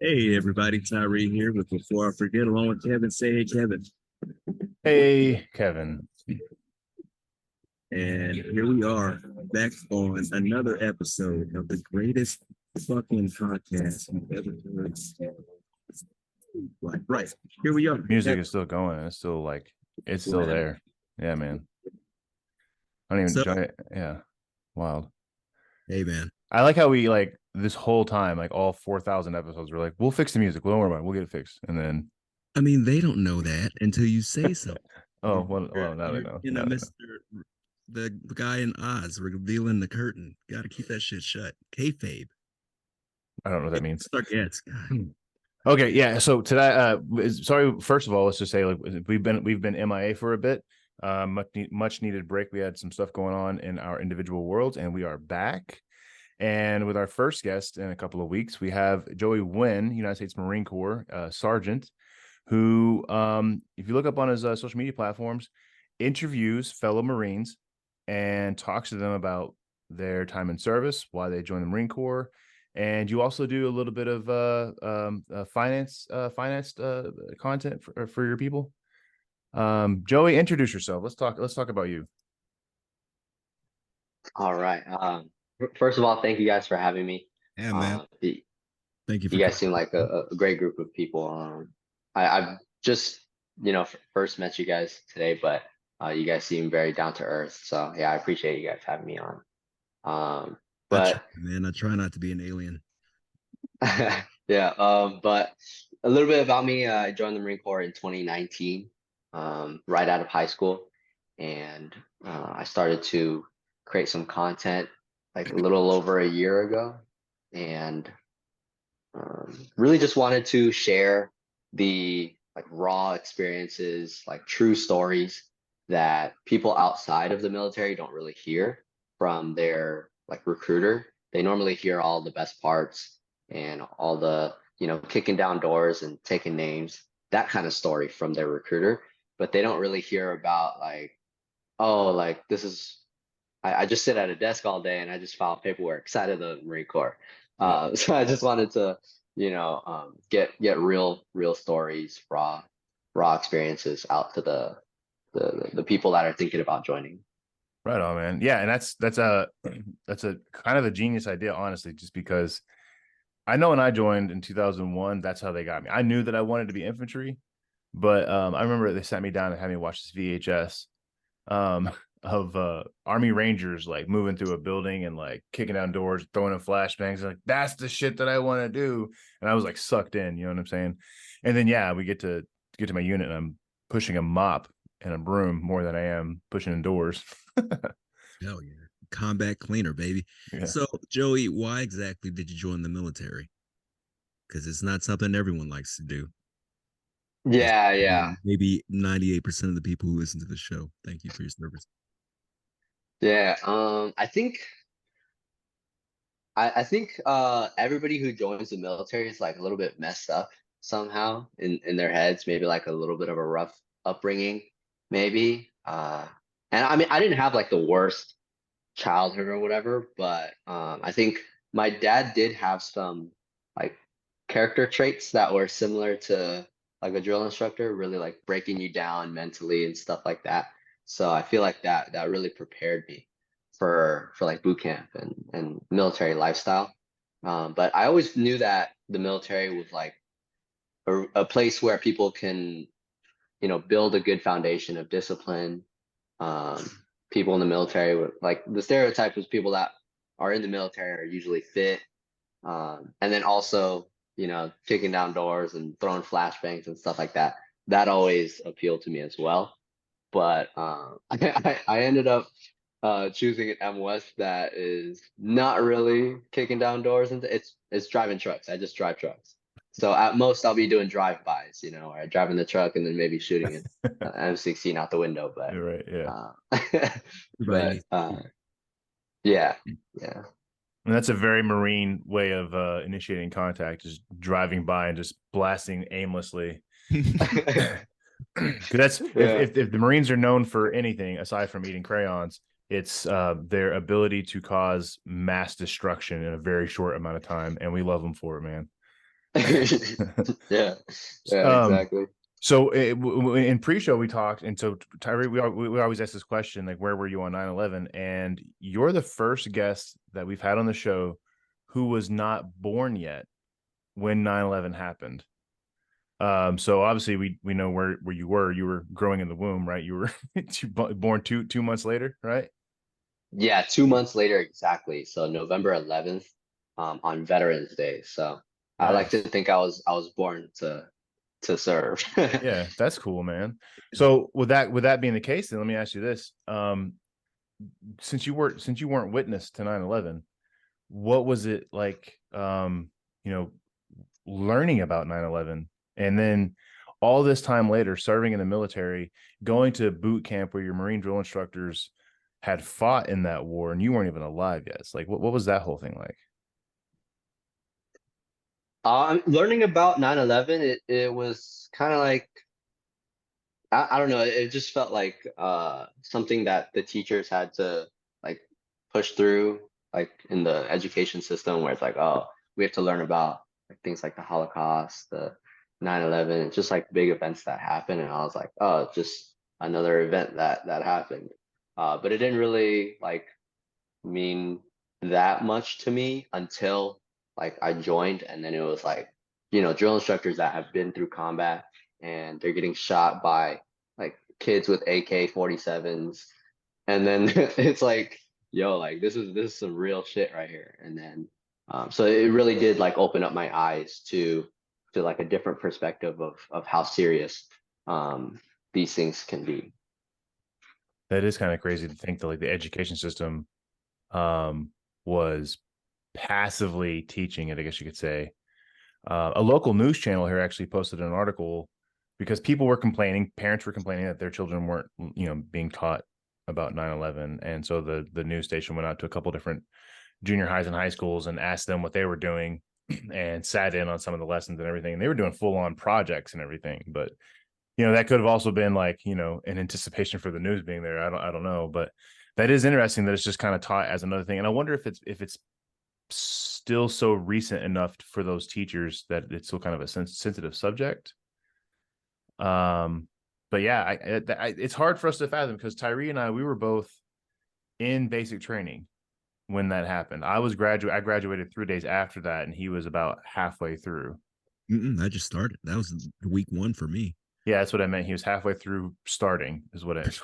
Hey everybody, Tyree here with Before I Forget, along with Kevin. Say hey, Kevin. Hey, Kevin. And here we are back on another episode of the greatest fucking podcast you've ever heard. Right. Here we are. Music Kevin. is still going. It's still Wow. there. Yeah, man. I don't even So, enjoy it. Yeah. Wild. hey man, I like how we like this whole time, like all 4,000 episodes, we're like, we'll fix the music. Don't worry about it. We'll get it fixed. And then, I mean, they don't know that until you say so. oh, well, now they You're know. in a Now they know. Mr. The guy in Oz revealing the curtain. Got to keep that shit shut. Kayfabe. I don't know what that means. Start gets. God. Okay, yeah. So today, sorry. First of all, let's just say like we've been MIA for a bit. Much needed break. We had some stuff going on in our individual worlds, and we are back. And with our first guest in a couple of weeks, we have Joey Nguyen, United States Marine Corps sergeant, who, if you look up on his social media platforms, interviews fellow Marines and talks to them about their time in service, why they joined the Marine Corps, and you also do a little bit of finance content for your people. Joey, introduce yourself. Let's talk about you. All right. First of all, thank you guys for having me. Yeah, man. You, Thank you for you guys coming. seem like a great group of people. I've just, first met you guys today, but you guys seem very down to earth. So yeah, I appreciate you guys having me on. Um, I try, but man. I try not to be an alien. yeah, but a little bit about me. I joined the Marine Corps in 2019, right out of high school, and I started to create some content like a little over a year ago, and really just wanted to share the like raw experiences, like true stories that people outside of the military don't really hear from their like recruiter. They normally hear all the best parts and all the, kicking down doors and taking names, that kind of story from their recruiter, but they don't really hear about like, oh, like this is I just sit at a desk all day and I just file paperwork side of the Marine Corps. Yeah. So I just wanted to, get real stories, raw experiences out to the people that are thinking about joining. Right on, man. Yeah, and that's a kind of a genius idea, honestly, just because I know when I joined in 2001, that's how they got me. I knew that I wanted to be infantry, but I remember they sat me down and had me watch this VHS um, of Army Rangers like moving through a building and like kicking down doors, throwing in flashbangs. Like that's the shit that I want to do, and I was like sucked in. You know what I'm saying? And then yeah, we get to my unit, and I'm pushing a mop and a broom more than I am pushing indoors. Hell yeah. Combat cleaner, baby. Yeah. So, Joey, why exactly did you join the military? Because it's not something everyone likes to do. As Yeah, yeah, maybe 98% of the people who listen to the show. Thank you for your service. yeah. I think everybody who joins the military is like a little bit messed up somehow in their heads, maybe like a little bit of a rough upbringing, maybe. And I mean, I didn't have like the worst childhood or whatever, but I think my dad did have some like character traits that were similar to like a drill instructor, really like breaking you down mentally and stuff like that. So I feel like that really prepared me for like boot camp and military lifestyle. But I always knew that the military was like a place where people can, build a good foundation of discipline. Um, People in the military were like the stereotype was people that are in the military are usually fit. And then also, kicking down doors and throwing flashbangs and stuff like that. That always appealed to me as well. But I ended up choosing an MOS that is not really kicking down doors, and it's driving trucks. I just drive trucks. So at most I'll be doing drive-bys, or driving the truck and then maybe shooting an M16 out the window. But You're right. Yeah. uh, Everybody but needs. yeah, yeah. And that's a very marine way of initiating contact, just driving by and just blasting aimlessly. Because that's Yeah. if the Marines are known for anything aside from eating crayons, it's their ability to cause mass destruction in a very short amount of time, and we love them for it, man. Yeah, yeah, um, exactly. so in pre-show we talked, and so Tyree, we always ask this question, like, where were you on 9/11? And you're the first guest that we've had on the show who was not born yet when 9/11 happened. So obviously we know where you were. You were growing in the womb, right? You were born 2 months later, right? Yeah, 2 months later exactly. So November 11th, on Veterans Day. So I like to Nice. think I was born to serve. Yeah, that's cool, man. So with that being the case, then let me ask you this. Since you weren't witness to 9/11, what was it like, you know, learning about 9/11, and then all this time later serving in the military, going to boot camp where your Marine drill instructors had fought in that war and you weren't even alive yet? It's like, what was that whole thing like? Learning about 9/11, it was kind of like, I don't know, it just felt like something that the teachers had to like push through, like in the education system, where it's like, oh, we have to learn about like things like the Holocaust, the 9/11, just like big events that happen. And I was like, oh, just another event that happened. But it didn't really like mean that much to me until like I joined, and then it was like, drill instructors that have been through combat and they're getting shot by like kids with AK-47s, and then it's like, yo, like this is some real shit right here. And then so it really did like open up my eyes to like a different perspective of how serious these things can be. That is kind of crazy to think that, like, the education system um was passively teaching it, I guess you could say. A local news channel here actually posted an article because people were complaining, parents were complaining that their children weren't, being taught about 9/11. And so the news station went out to a couple different junior highs and high schools and asked them what they were doing and sat in on some of the lessons and everything. And they were doing full on projects and everything. But, that could have also been like, in anticipation for the news being there. I don't know. But that is interesting that it's just kind of taught as another thing. And I wonder if it's still so recent enough for those teachers that it's still kind of a sensitive subject. But yeah, it's hard for us to fathom because Tyree and we were both in basic training when that happened. I graduated 3 days after that, and he was about halfway through. I just started. That was week 1 for me. Yeah, that's what I meant. He was halfway through starting, is what it is.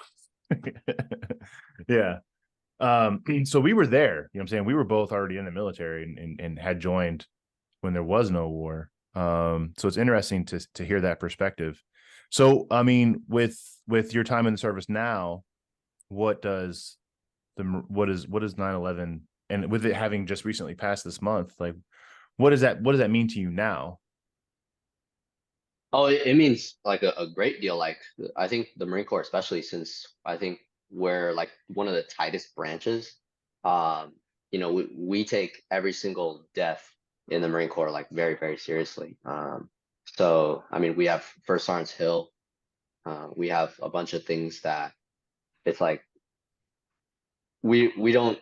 Yeah. So we were there, you know what I'm saying? We were both already in the military and had joined when there was no war. So it's interesting to hear that perspective. So, I mean, with your time in the service now, what does 9/11, and with it having just recently passed this month, like, what does that mean to you now? Oh, it means like a great deal. Like I think the Marine Corps, especially since I think we're like one of the tightest branches. Um, we take every single death in the Marine Corps like very, very seriously. So I mean, we have First Sergeant's Hill. We have a bunch of things that it's like we don't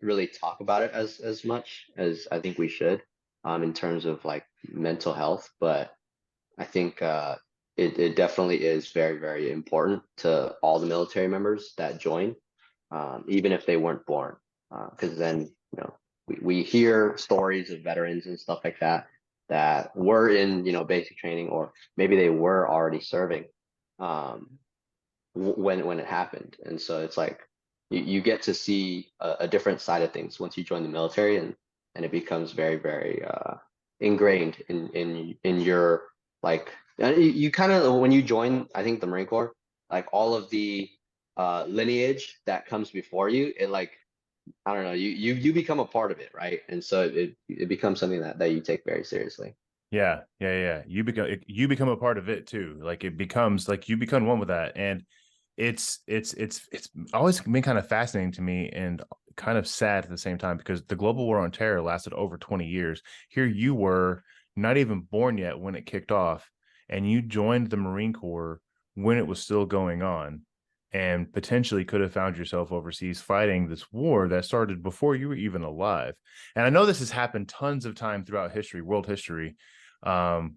really talk about it as much as I think we should, in terms of like mental health. But I think it definitely is very, very important to all the military members that join, even if they weren't born. Because then, we hear stories of veterans and stuff like that were in, basic training, or maybe they were already serving um, when it happened. And so it's like you get to see a different side of things once you join the military, and it becomes very, very ingrained in your like you kind of, when you join, I think, the Marine Corps, like all of the lineage that comes before you, it like, I don't know, you become a part of it, right? And so it becomes something that you take very seriously. Yeah, yeah, yeah. You become a part of it too. Like, it becomes like you become one with that. And it's always been kind of fascinating to me and kind of sad at the same time, because the global war on terror lasted over 20 years. Here you were not even born yet when it kicked off, and you joined the Marine Corps when it was still going on. and potentially could have found yourself overseas fighting this war that started before you were even alive. And I know this has happened tons of time throughout history, world history, where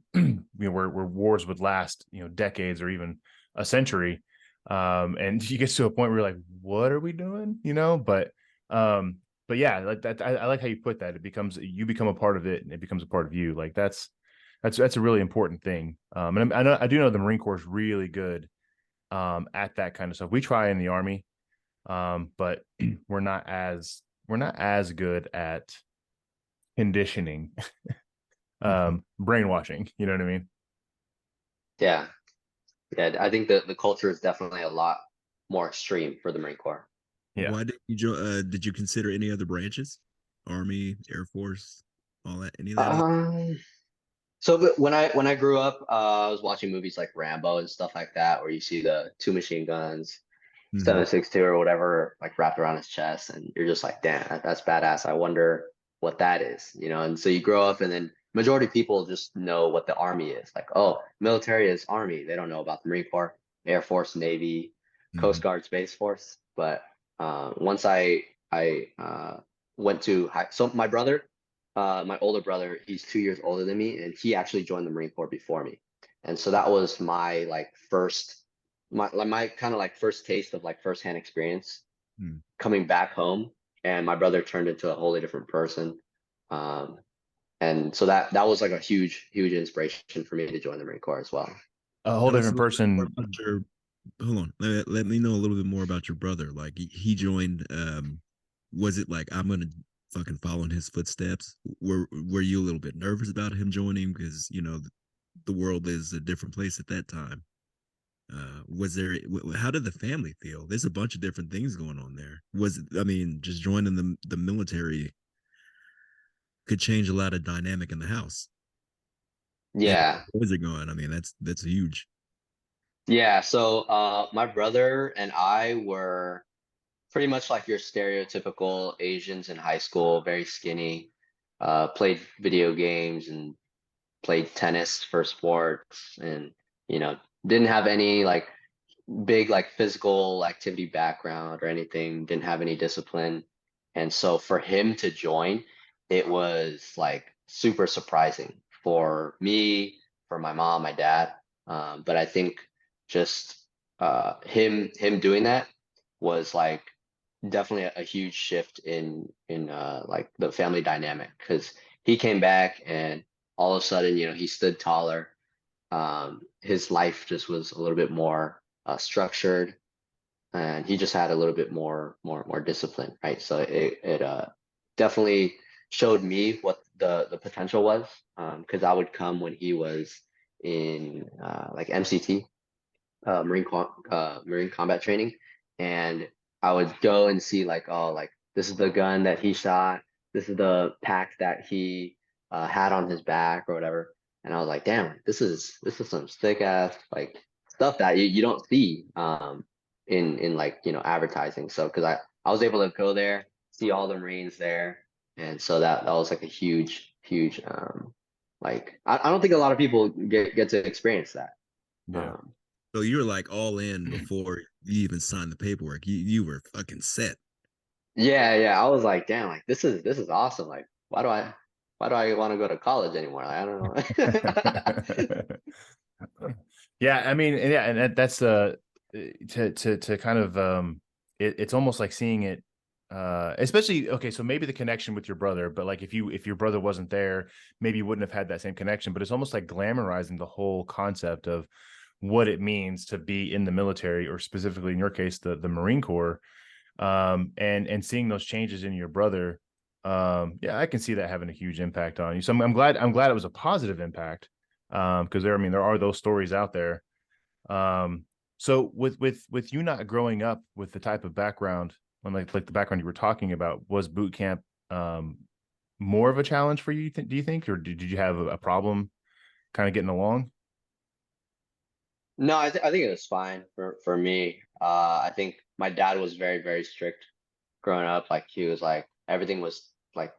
wars would last, decades or even a century. And you get to a point where you're like, what are we doing? But yeah, like that, I like how you put that. You become a part of it, and it becomes a part of you. Like that's a really important thing. And I do know the Marine Corps is really good at that kind of stuff. We try in the Army, but we're not as good at conditioning, brainwashing. You know what I mean? Yeah. Yeah. I think the culture is definitely a lot more extreme for the Marine Corps. Yeah. Why did you did you consider any other branches? Army, Air Force, all that, any of that? Um, but when I grew up, I was watching movies like Rambo and stuff like that, where you see the two machine guns, Mm-hmm. 7.62 or whatever, like wrapped around his chest, and you're just like, damn, that's badass. I wonder what that is, And so you grow up, and then majority of people just know what the Army is. Like, oh, military is Army. They don't know about the Marine Corps, Air Force, Navy, Mm-hmm. Coast Guard, Space Force. But once I went to high, so my older brother, he's 2 years older than me, and he actually joined the Marine Corps before me. And so that was my like first my kind of like first taste of like firsthand experience Mm. coming back home, and my brother turned into a wholly different person. Um, and so that was like a huge inspiration for me to join the Marine Corps as well. A whole Tell us different a little bit more person. about your. Hold on, let me know a little bit more about your brother. Like he joined. Was it like I'm gonna fucking follow in his footsteps? Were you a little bit nervous about him joining because the world is a different place at that time? Was there? How did the family feel? There's a bunch of different things going on there. I mean, just joining the military could change a lot of dynamic in the house. And Yeah. boys are going. I mean, that's huge. Yeah. So my brother and I were pretty much like your stereotypical Asians in high school, very skinny, played video games and played tennis for sports, and you know, didn't have any like big like physical activity background or anything, didn't have any discipline. And so for him to join, it was like super surprising for me, for my mom, my dad. But I think just him doing that was like definitely a huge shift in like the family dynamic, because he came back and all of a sudden, he stood taller. His life just was a little bit more structured, and he just had a little bit more discipline, right? So it definitely showed me what the potential was, because I would come when he was in like MCT, Marine Combat Training, and I would go and see like, oh, like this is the gun that he shot, this is the pack that he had on his back or whatever, and I was like, damn, this is some sick ass like stuff that you don't see in like advertising. So because I was able to go there, see all the Marines there, and so that was like a huge like I don't think a lot of people get to experience that. Yeah. Um, So you were like all in before you even signed the paperwork. You were fucking set. Yeah. I was like, damn, like this is awesome. Like, why do I want to go to college anymore? Like, I don't know. Yeah, I mean, yeah, and that's to kind of it's almost like seeing it, especially okay, so maybe the connection with your brother, but like if your brother wasn't there, maybe you wouldn't have had that same connection. But it's almost like glamorizing the whole concept of what it means to be in the military, or specifically in your case, the Marine Corps, and seeing those changes in your brother. Yeah, I can see that having a huge impact on you. So I'm glad it was a positive impact, because there are those stories out there. So with you not growing up with the type of background, and like the background you were talking about, was boot camp more of a challenge for you, do you think, or did you have a problem kind of getting along? No, I think it was fine for me. I think my dad was very strict growing up. Like he was like everything was like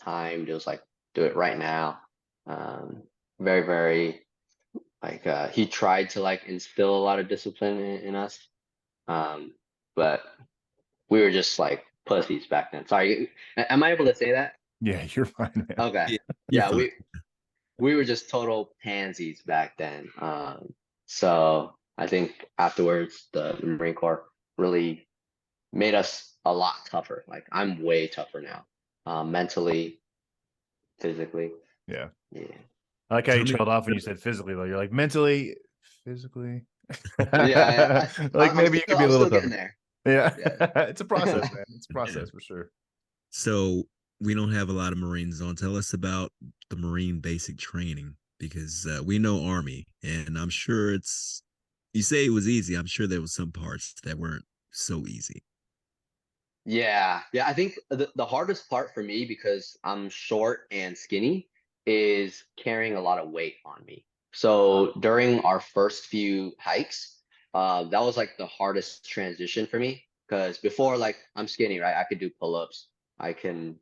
timed. It was like do it right now. Um, very like he tried to like instill a lot of discipline in us. But we were just like pussies back then. Sorry, am I able to say that? Yeah, you're fine, man. Okay. Yeah, you're Yeah, fine. we were just total pansies back then. So I think afterwards the Marine Corps really made us a lot tougher. Like I'm way tougher now, mentally, physically. Yeah. Yeah. I like how you Tell me, trailed off when you said physically, though. You're like mentally, physically. Yeah, Like maybe you could be a I'm little still getting tougher. there. Yeah. Yeah. It's a process, man. It's a process for sure. so we don't have a lot of Marines on. Tell us about the Marine basic training because we know Army, and I'm sure it's. You say it was easy. I'm sure there was some parts that weren't so easy. Yeah, yeah. I think the hardest part for me, because I'm short and skinny, is carrying a lot of weight on me. So during our first few hikes, that was like the hardest transition for me. Because before, like I'm skinny, right? I could do pull-ups. I can.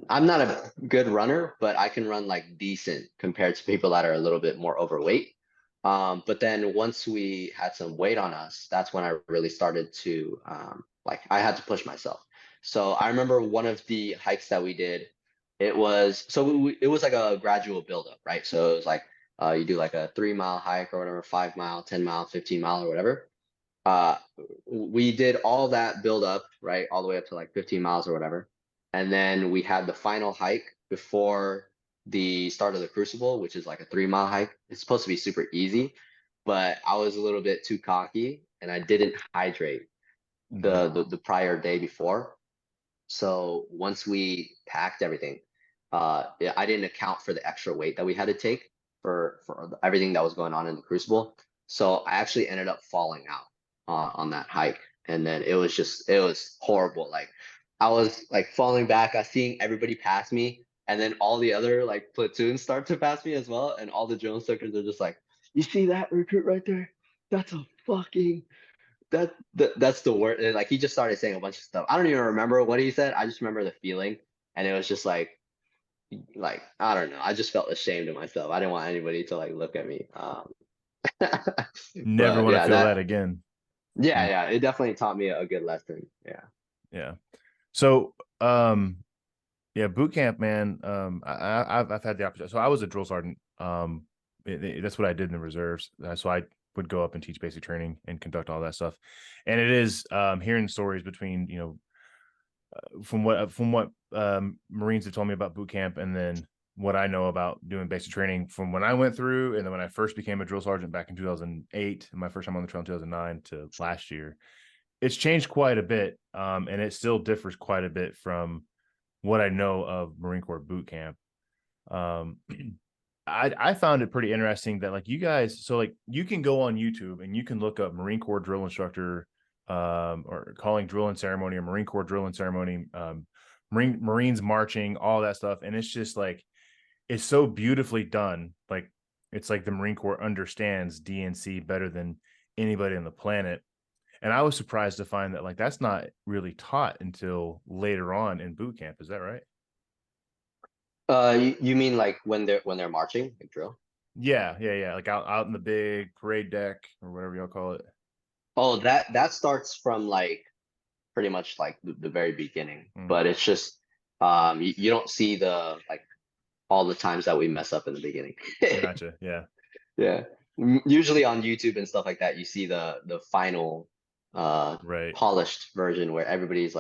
I'm not a good runner, but I can run like decent compared to people that are a little bit more overweight. But then once we had some weight on us, that's when I really started to like I had to push myself. So I remember one of the hikes that we did, it was like a gradual buildup, right? So it was like you do like a 3 mile hike or whatever, 5 mile, 10 mile, 15 mile or whatever. uh we did all that build up, right, all the way up to like 15 miles or whatever, and then we had the final hike before the start of the crucible, which is like a 3 mile hike. It's supposed to be super easy, but I was a little bit too cocky and I didn't hydrate Mhm. the prior day before. So once we packed everything, yeah, I didn't account for the extra weight that we had to take for everything that was going on in the crucible. So I actually ended up falling out on that hike, and then it was horrible. Like I was like falling back, I seeing everybody pass me, and then all the other like platoons start to pass me as well, and all the drill instructors are just like, "You see that recruit right there? That's a fucking that's the word." And like he just started saying a bunch of stuff. I don't even remember what he said. I just remember the feeling, and it was just like I don't know. I just felt ashamed of myself. I didn't want anybody to like look at me. Never But want to yeah, feel that again. yeah, Yeah. yeah, it definitely taught me a good lesson. Yeah. Yeah. So, yeah, boot camp, man. I've had the opportunity. So I was a drill sergeant. That's what I did in the reserves. So I would go up and teach basic training and conduct all that stuff. And it is hearing stories between from what Marines have told me about boot camp, and then what I know about doing basic training from when I went through, and then when I first became a drill sergeant back in 2008, and my first time on the trail in 2009 to last year. It's changed quite a bit, and it still differs quite a bit from what I know of Marine Corps boot camp. Um, I found it pretty interesting that like you guys, so like you can go on YouTube and you can look up Marine Corps drill instructor, or calling drill and ceremony, or Marine Corps drill and ceremony, Marines marching, all that stuff, and it's just like it's so beautifully done. Like it's like the Marine Corps understands DNC better than anybody on the planet. And I was surprised to find that like that's not really taught until later on in boot camp. Is that right? You mean like when they're marching, like drill? Yeah, yeah, yeah. Like out in the big parade deck or whatever y'all call it. Oh, that starts from like pretty much like the very beginning, Mm, but it's just you don't see the like all the times that we mess up in the beginning. gotcha. Yeah. Yeah. Usually on YouTube and stuff like that, you see the final Right. polished version where everybody's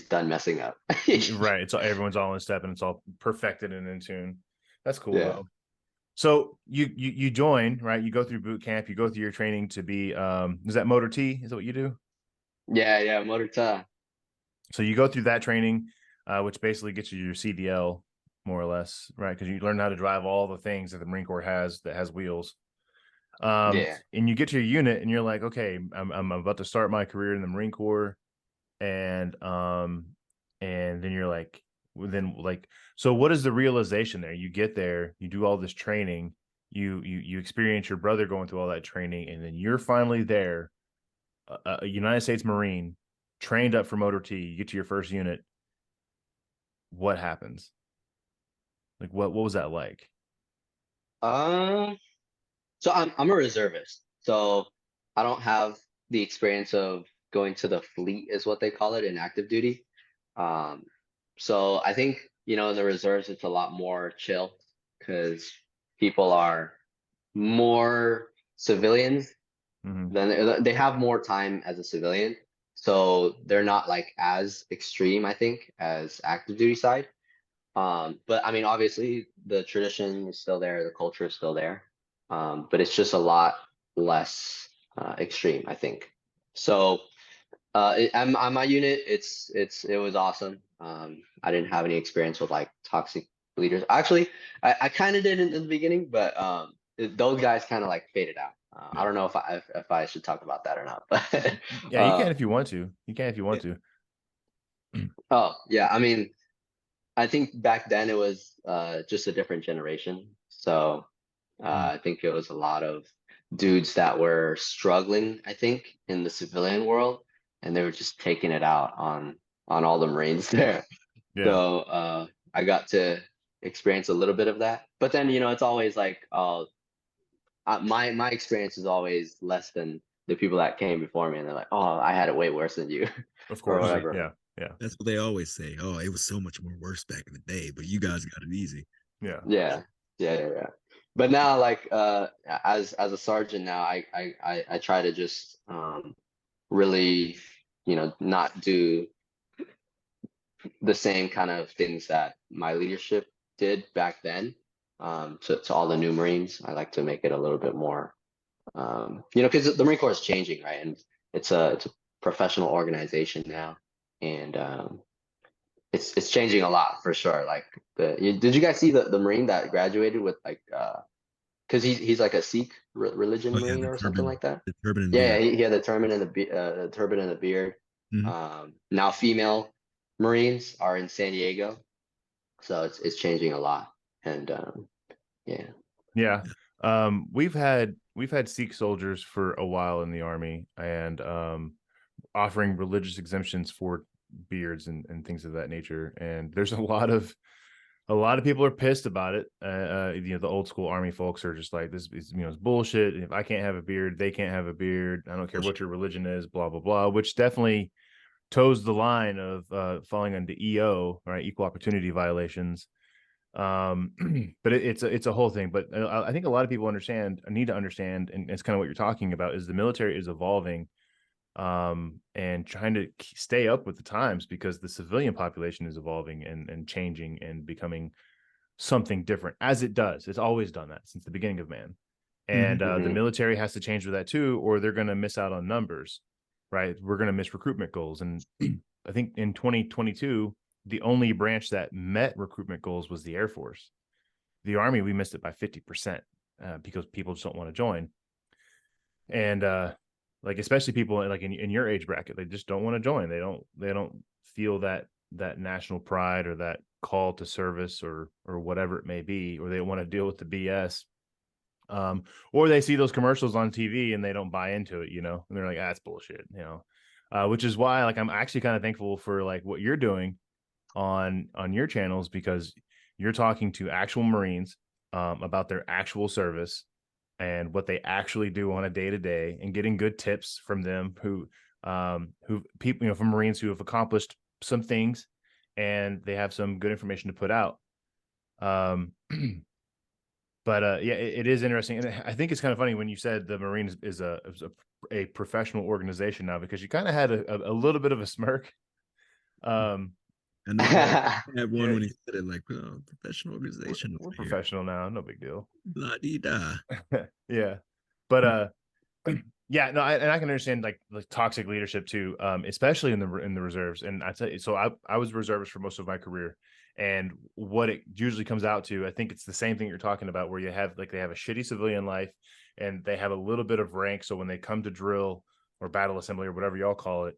done messing up. Right. It's all, everyone's all in step and it's all perfected and in tune. That's cool Yeah. though. So you join, right? You go through boot camp, you go through your training to be is that motor T? Is that what you do? Yeah, yeah, motor ta. So you go through that training, which basically gets you your CDL, more or less, right? Because you learn how to drive all the things that the Marine Corps has that has wheels. Yeah. And you get to your unit and you're like, okay, I'm about to start my career in the Marine Corps. And then you're like, then like, so what is the realization there? You get there, you do all this training, you experience your brother going through all that training, and then you're finally there, a United States Marine, trained up for motor T. You get to your first unit. What happens? Like, what was that like? Um, so I'm a reservist, so I don't have the experience of going to the fleet is what they call it in active duty. Um, so I think, you know, in the reserves, it's a lot more chill because people are more civilians Hmm. than they have more time as a civilian. So they're not like as extreme, I think, as active duty side. But I mean, obviously the tradition is still there, the culture is still there. But it's just a lot less extreme, I think. So on my unit, it was awesome. I didn't have any experience with like toxic leaders. Actually, I kind of did in the beginning, but those guys kind of like faded out. I Yeah. don't know if I should talk about that or not, but Yeah, you can if you want to. You can if you want to. oh yeah, I mean, I think back then it was just a different generation. So Mm. I think it was a lot of dudes that were struggling, I think, in the civilian world, and they were just taking it out on all the Marines there. Yeah. So I got to experience a little bit of that. But then, you know, it's always like my experience is always less than the people that came before me, and they're like, "Oh, I had it way worse than you," Of or course. whatever. Yeah. Yeah. That's what they always say. Oh, it was so much more worse back in the day, but you guys got it easy. Yeah. Yeah, yeah. But now, like, as a sergeant now, I try to just really, you know, not do the same kind of things that my leadership did back then. To all the new Marines, I like to make it a little bit more, you know, because the Marine Corps is changing, right? And it's a professional organization now, and it's changing a lot for sure. Like did you guys see the Marine that graduated with like because he's like a Sikh religion Oh yeah, Marine or something like that? the turban and Yeah, beard. he had the turban and the turban and the beard. Mhm. Now female Marines are in San Diego, so it's changing a lot. And yeah. Yeah. We've had Sikh soldiers for a while in the army, and offering religious exemptions for beards and things of that nature. And there's a lot of people are pissed about it. You know, the old school army folks are just like, this is, you know, it's bullshit. If I can't have a beard, they can't have a beard. I don't care what your religion is, blah, blah, blah, which definitely toes the line of falling under EO, right? Equal opportunity violations. But it's a whole thing. But I think a lot of people need to understand, and it's kind of what you're talking about, is the military is evolving, and trying to stay up with the times, because the civilian population is evolving and changing and becoming something different, as it does. It's always done that since the beginning of man. And Mhm. the Hmm. military has to change with that too, or they're going to miss out on numbers, right? We're going to miss recruitment goals. And I think in 2022, the only branch that met recruitment goals was the Air Force. The Army, we missed it by 50%, because people just don't want to join. And like, especially people like in your age bracket, they just don't want to join. They don't feel that national pride or that call to service, or whatever it may be, or they don't want to deal with the BS. Or they see those commercials on TV and they don't buy into it, you know, and they're like, that's bullshit, you know. Which is why, like, I'm actually kind of thankful for like what you're doing on your channels, because you're talking to actual Marines about their actual service and what they actually do on a day to day, and getting good tips from them who people, you know, from Marines who have accomplished some things, and they have some good information to put out. Um, but yeah, it is interesting, and I think it's kind of funny when you said the Marines is a professional organization now, because you kind of had a little bit of a smirk. Um, I know that had one yeah, when he said it like, oh, professional organization we're over here. professional now, no big deal. La di da. Yeah, but yeah, no, and I can understand like toxic leadership too, especially in the reserves. And I tell you, so I was reservist for most of my career, and what it usually comes out to, I think it's the same thing you're talking about, where you have like, they have a shitty civilian life, and they have a little bit of rank. So when they come to drill or battle assembly or whatever y'all call it,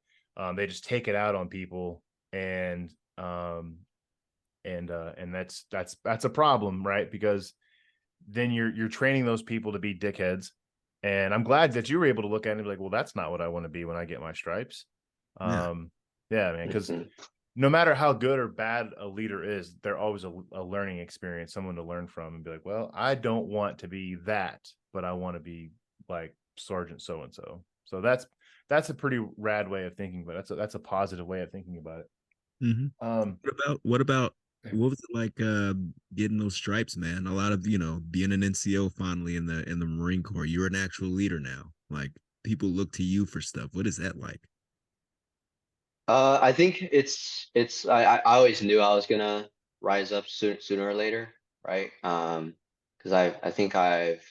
they just take it out on people, and and that's a problem, right? Because then you're training those people to be dickheads. And I'm glad that you were able to look at it and be like, well, that's not what I want to be when I get my stripes. Yeah. Yeah, man, because Mhm. no matter how good or bad a leader is, they're always a learning experience, someone to learn from, and be like, well, I don't want to be that, but I want to be like Sergeant so and so. So that's a pretty rad way of thinking, but that's a positive way of thinking about it. Mm-hmm. Um, What was it like getting those stripes, man? A lot of, being an NCO finally in the Marine Corps. You're an actual leader now. Like people look to you for stuff. What is that like? I think I always knew I was gonna rise up sooner or later, right? Because I think I've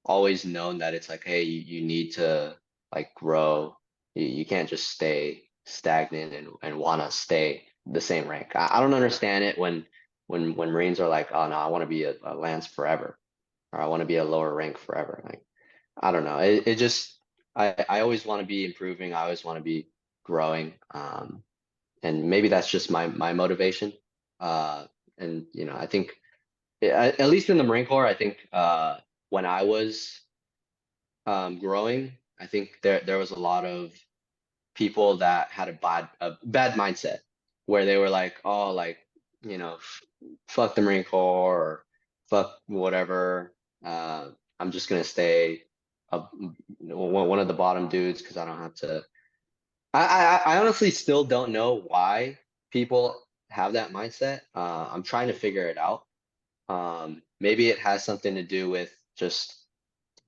always known that it's like, hey, you need to like grow. You can't just stay stagnant and wanna stay the same rank. I don't understand it when Marines are like, oh no, I want to be a Lance forever, or I want to be a lower rank forever. Like, I don't know. It just I always want to be improving. I always want to be growing. And maybe that's just my motivation. And I think at least in the Marine Corps, I think when I was growing, I think there was a lot of people that had a bad mindset where they were like, oh, like fuck the Marine Corps or fuck whatever. I'm just gonna stay one of the bottom dudes because I don't have to. I honestly still don't know why people have that mindset. I'm trying to figure it out. Maybe it has something to do with just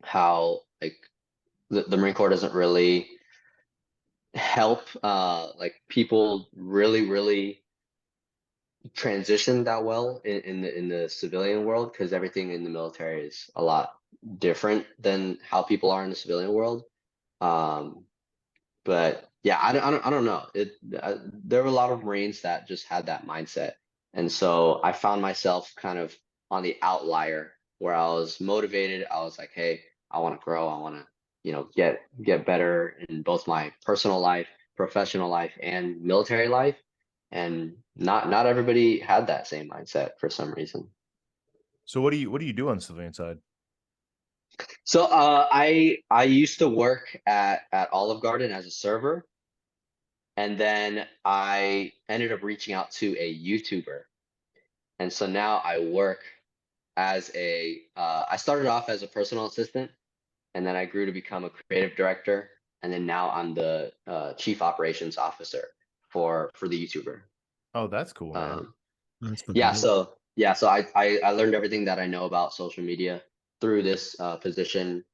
how like the Marine Corps doesn't really help like people really transition that well in the civilian world because everything in the military is a lot different than how people are in the civilian world. Um, but yeah, I don't know. There were a lot of Marines that just had that mindset, and so I found myself kind of on the outlier where I was motivated. I was like, hey, I want to grow. I want to, get better in both my personal life, professional life, and military life. And not everybody had that same mindset for some reason. so what do you do on the civilian side? So I used to work at Olive Garden as a server. And then I ended up reaching out to a YouTuber. And so now I work I started off as a personal assistant, and then I grew to become a creative director. And then now I'm the chief operations officer for the YouTuber. Oh, that's cool, man. Um, Oh, that's fucking yeah, dope. so I learned everything that I know about social media through this position.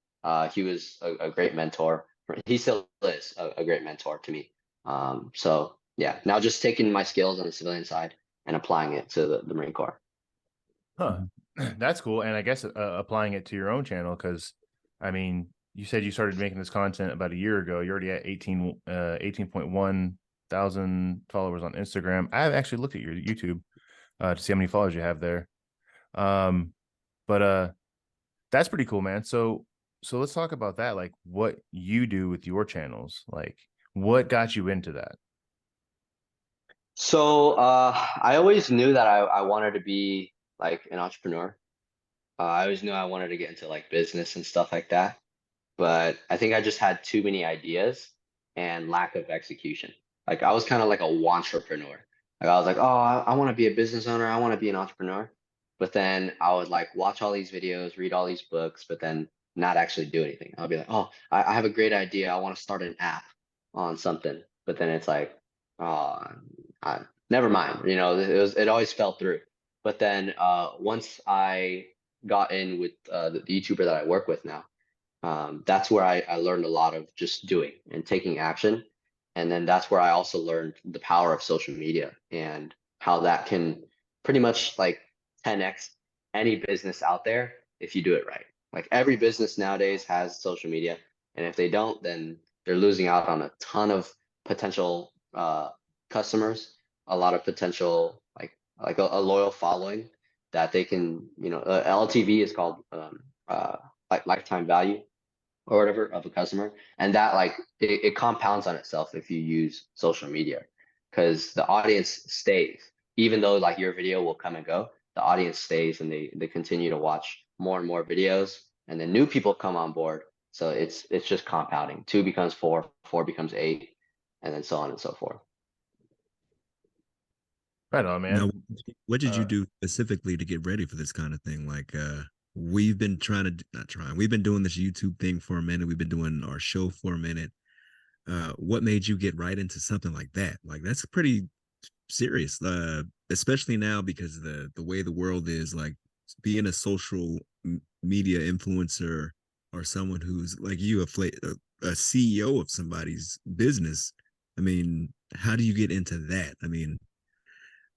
He was a great mentor. He still is a great mentor to me. So yeah, now just taking my skills on the civilian side and applying it to the Marine Corps. Huh. That's cool. And I guess applying it to your own channel, because I mean, you said you started making this content about a year ago. You're already at 18.1 thousand followers on Instagram. I have actually looked at your YouTube to see how many followers you have there. Um, but that's pretty cool, man. So let's talk about that. Like what you do with your channels. Like what got you into that? So I always knew that I wanted to be like an entrepreneur. I always knew I wanted to get into like business and stuff like that. But I think I just had too many ideas and lack of execution. Like I was kind of like a wantrepreneur. Like I was like, oh, I want to be a business owner. I want to be an entrepreneur. But then I would like watch all these videos, read all these books, but then not actually do anything. I'll be like, oh, I have a great idea. I want to start an app on something. But then it's like, oh, never mind. It always fell through. But then once I got in with the YouTuber that I work with now, that's where I learned a lot of just doing and taking action. And then that's where I also learned the power of social media and how that can pretty much like 10x any business out there if you do it right. Like every business nowadays has social media. And if they don't, then they're losing out on a ton of potential customers, a lot of potential like a loyal following that they can, LTV is called like lifetime value or whatever of a customer, and that like it compounds on itself if you use social media because the audience stays even though like your video will come and go. The audience stays and they continue to watch more and more videos, and then new people come on board. So it's just compounding. Two becomes four, four becomes eight, and then so on and so forth. Right on, man. Now, what did you Uh, do specifically to get ready for this kind of thing? Like, we've been trying to not trying. We've been doing this YouTube thing for a minute. We've been doing our show for a minute. What made you get right into something like that? Like that's pretty serious, especially now because the way the world is, like being a social media influencer or someone who's like you, a CEO of somebody's business. I mean, how do you get into that? I mean,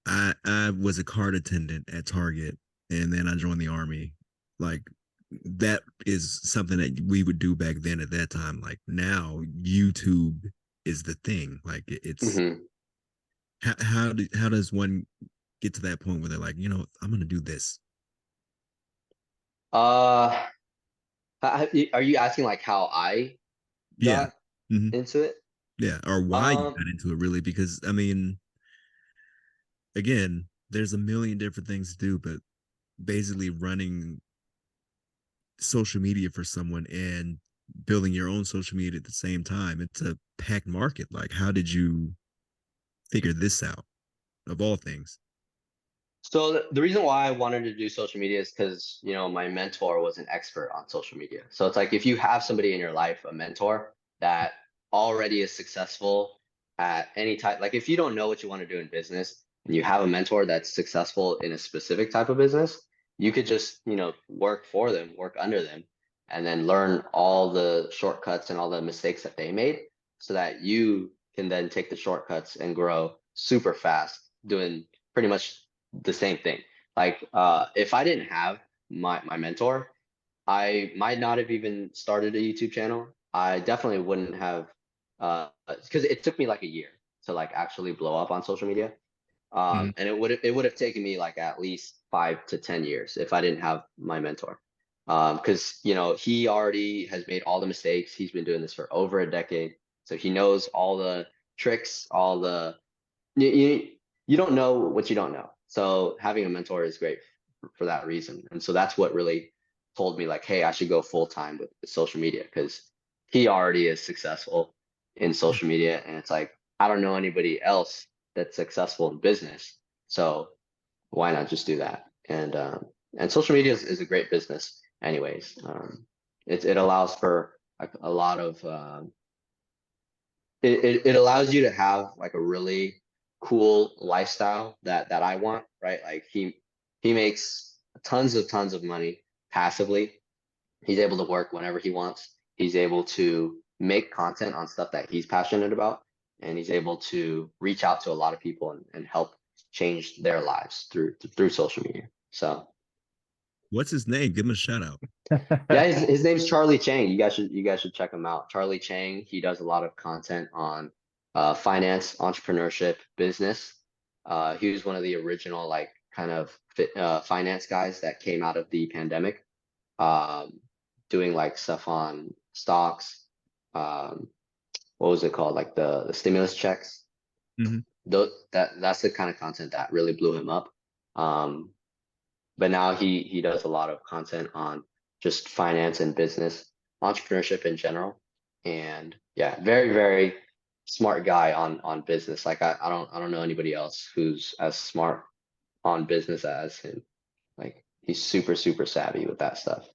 I was a card attendant at Target, and then I joined the army. Like that is something that we would do back then at that time. Like now, YouTube is the thing. Like it's Hmm. how does one get to that point where they're like, I'm gonna do this? Uh, are you asking like how I Yeah. got Hmm. into it? Yeah, or why you Um, got into it really? Because I mean, again, there's a million different things to do, but basically running social media for someone and building your own social media at the same time, it's a packed market. Like, how did you figure this out of all things? so the reason why I wanted to do social media is because, my mentor was an expert on social media. So it's like if you have somebody in your life, a mentor that already is successful at any type, like if you don't know what you want to do in business and you have a mentor that's successful in a specific type of business, you could just, work for them, work under them, and then learn all the shortcuts and all the mistakes that they made so that you can then take the shortcuts and grow super fast doing pretty much the same thing. Like if I didn't have my mentor, I might not have even started a YouTube channel. I definitely wouldn't have because it took me like a year to like actually blow up on social media. Mhm. And it would have taken me like at least 5 to 10 years if I didn't have my mentor. Because he already has made all the mistakes. He's been doing this for over a decade, so he knows all the tricks, all the you don't know what you don't know. So having a mentor is great for that reason. And so that's what really told me like, hey, I should go full time with social media because he already is successful in social media. And it's like, I don't know anybody else that's successful in business. So why not just do that? And social media is a great business anyways. It allows for a lot of it allows you to have like a really cool lifestyle that I want, right? Like he makes tons of money passively. He's able to work whenever he wants. He's able to make content on stuff that he's passionate about, and he's able to reach out to a lot of people and help change their lives through social media. So What's his name? Give him a shout out. yeah, his name's Charlie Chang. You guys should check him out. Charlie Chang. He does a lot of content on finance, entrepreneurship, business. He was one of the original like kind of finance guys that came out of the pandemic, um, doing like stuff on stocks. Um, what was it called? Like the stimulus checks. Hmm. That's the kind of content that really blew him up. Um, but now he does a lot of content on just finance and business, entrepreneurship in general, and yeah, very very smart guy on business. Like I don't know anybody else who's as smart on business as him. Like he's super savvy with that stuff.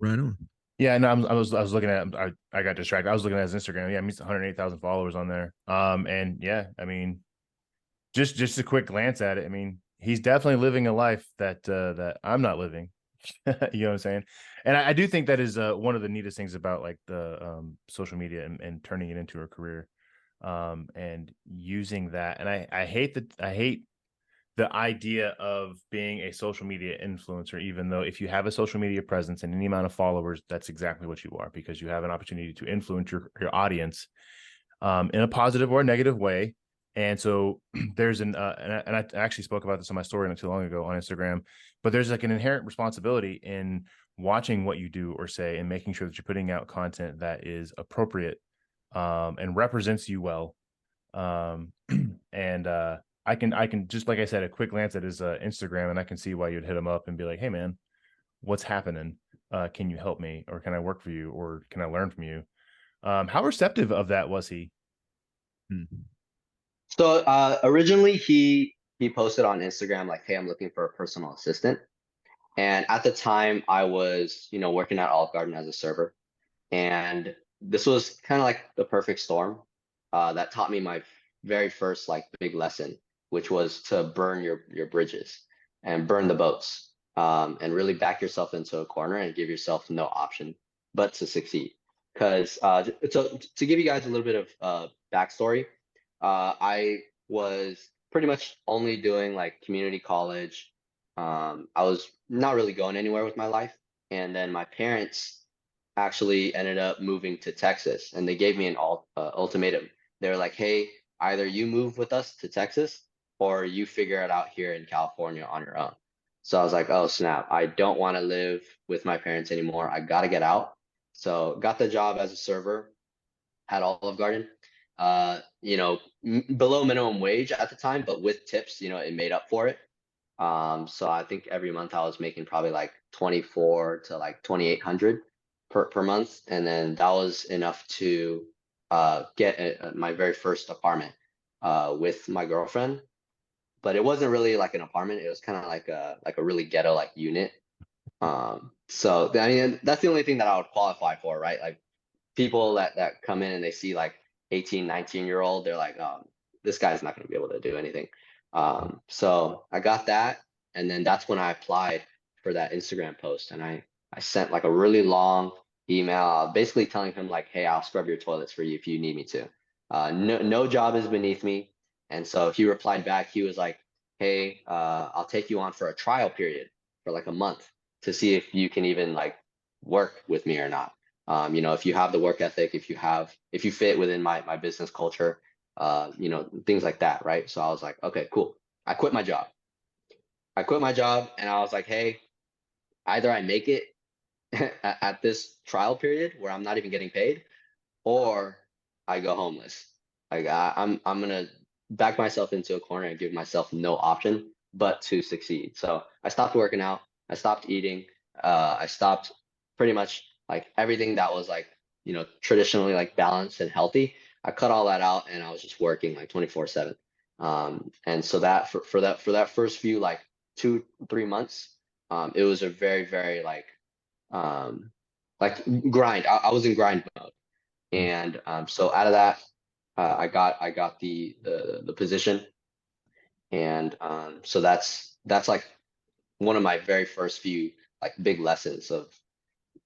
Right on. Yeah, no, I was looking at I got distracted. I was looking at his Instagram. Yeah, he's 108,000 followers on there. And yeah, I mean, just a quick glance at it. I mean, he's definitely living a life that I'm not living. You know what I'm saying? And I do think that is one of the neatest things about like the social media and turning it into a career, and using that. And I hate the idea of being a social media influencer, even though if you have a social media presence and any amount of followers, that's exactly what you are, because you have an opportunity to influence your audience in a positive or a negative way. And so there's and I actually spoke about this on my story not too long ago on Instagram, but there's like an inherent responsibility in watching what you do or say and making sure that you're putting out content that is appropriate, and represents you well. Um, and I can just, like I said, a quick glance at his Instagram, and I can see why you'd hit him up and be like, "Hey, man, what's happening? Can you help me, or can I work for you, or can I learn from you?" How receptive of that was he? Hmm. So originally he posted on Instagram like, hey, I'm looking for a personal assistant. And at the time I was, working at Olive Garden as a server. And this was kind of like the perfect storm that taught me my very first like big lesson, which was to burn your bridges and burn the boats, and really back yourself into a corner and give yourself no option but to succeed. Because so to give you guys a little bit of backstory, I was pretty much only doing like community college. I was not really going anywhere with my life, and then my parents actually ended up moving to Texas, and they gave me an ultimatum. They were like, "Hey, either you move with us to Texas, or you figure it out here in California on your own." So I was like, "Oh snap! I don't want to live with my parents anymore. I got to get out." So got the job as a server at Olive Garden. Below minimum wage at the time, but with tips, it made up for it. So I think every month I was making probably like 24 to like 2,800 per month, and then that was enough to get my very first apartment with my girlfriend. But it wasn't really like an apartment; it was kind of like a really ghetto like unit. So I mean, that's the only thing that I would qualify for, right? Like people that come in and they see like 18, 19-year-old, they're like, oh, this guy's not going to be able to do anything. So I got that, and then that's when I applied for that Instagram post, and I sent like a really long email, basically telling him like, hey, I'll scrub your toilets for you if you need me to. No job is beneath me, and so he replied back. He was like, hey, I'll take you on for a trial period for like a month to see if you can even like work with me or not. If you have the work ethic, if you fit within my business culture, things like that, right? So I was like, okay, cool. I quit my job. And I was like, hey, either I make it at this trial period where I'm not even getting paid, or I go homeless. Like I'm gonna back myself into a corner and give myself no option but to succeed. So I stopped working out. I stopped eating. I stopped pretty much like everything that was like traditionally like balanced and healthy. I cut all that out, and I was just working like 24/7. And so that for that first few like 2-3 months, it was a very very um, like grind. I was in grind mode, and so out of that, I got the position, and so that's like one of my very first few like big lessons of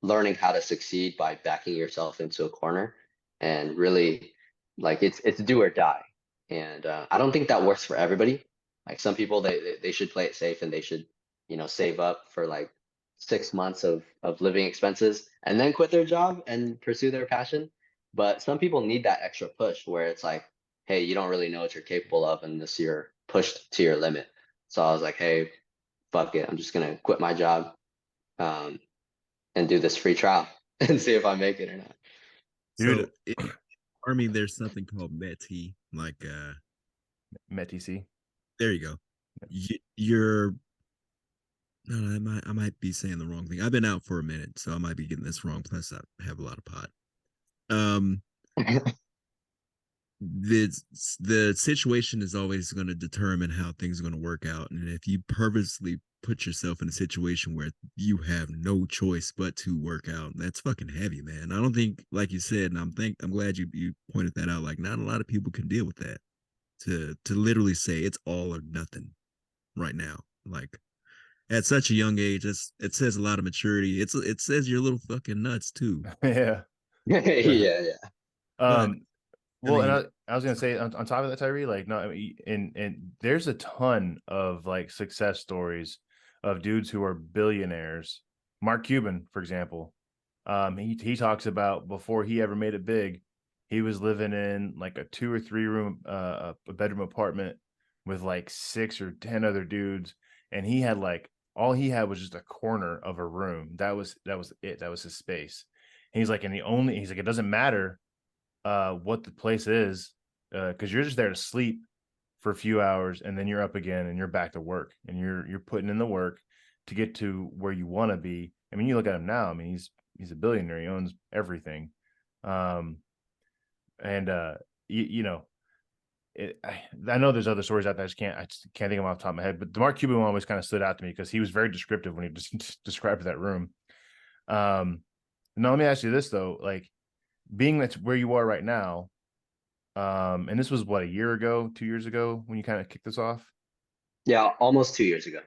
learning how to succeed by backing yourself into a corner, and really like it's do or die. And I don't think that works for everybody. Like some people, they should play it safe, and they should save up for like 6 months of living expenses and then quit their job and pursue their passion. But some people need that extra push where it's like, hey, you don't really know what you're capable of unless you're pushed to your limit. So I was like, hey, fuck it, I'm just gonna quit my job, um, and do this free trial and see if I make it or not. So Dude, in Army, there's something called METI. Like, METC. there you go. You're no, I might be saying the wrong thing. I've been out for a minute, so I might be getting this wrong. Plus, I have a lot of pot. Um, the the situation is always going to determine how things are going to work out, and if you purposely put yourself in a situation where you have no choice but to work out, that's fucking heavy, man. I don't think, like you said, and I'm glad you pointed that out. Like, not a lot of people can deal with that. To literally say it's all or nothing right now, like at such a young age, it says a lot of maturity. It says you're little fucking nuts too. Yeah. Yeah, yeah. But Um, I well, and mean, I was gonna say on top of that, Tyree, like no, I mean, and there's a ton of like success stories of dudes who are billionaires. Mark Cuban, for example, he talks about before he ever made it big, he was living in like a 2 or 3 room, a bedroom apartment with like 6 or 10 other dudes, and he had like all he had was just a corner of a room. That was it. That was his space. And he's like, he's like, it doesn't matter what the place is, because you're just there to sleep for a few hours and then you're up again and you're back to work and you're putting in the work to get to where you want to be. I mean, you look at him now. I mean, he's a billionaire. He owns everything. Um, and you know, I know there's other stories out there. I just can't think of them off the top of my head. But the Mark Cuban one always kind of stood out to me because he was very descriptive when he just described that room. Now let me ask you this though, like being that's where you are right now, and this was what, a year ago, 2 years ago when you kind of kicked this off. Yeah, almost 2 years ago.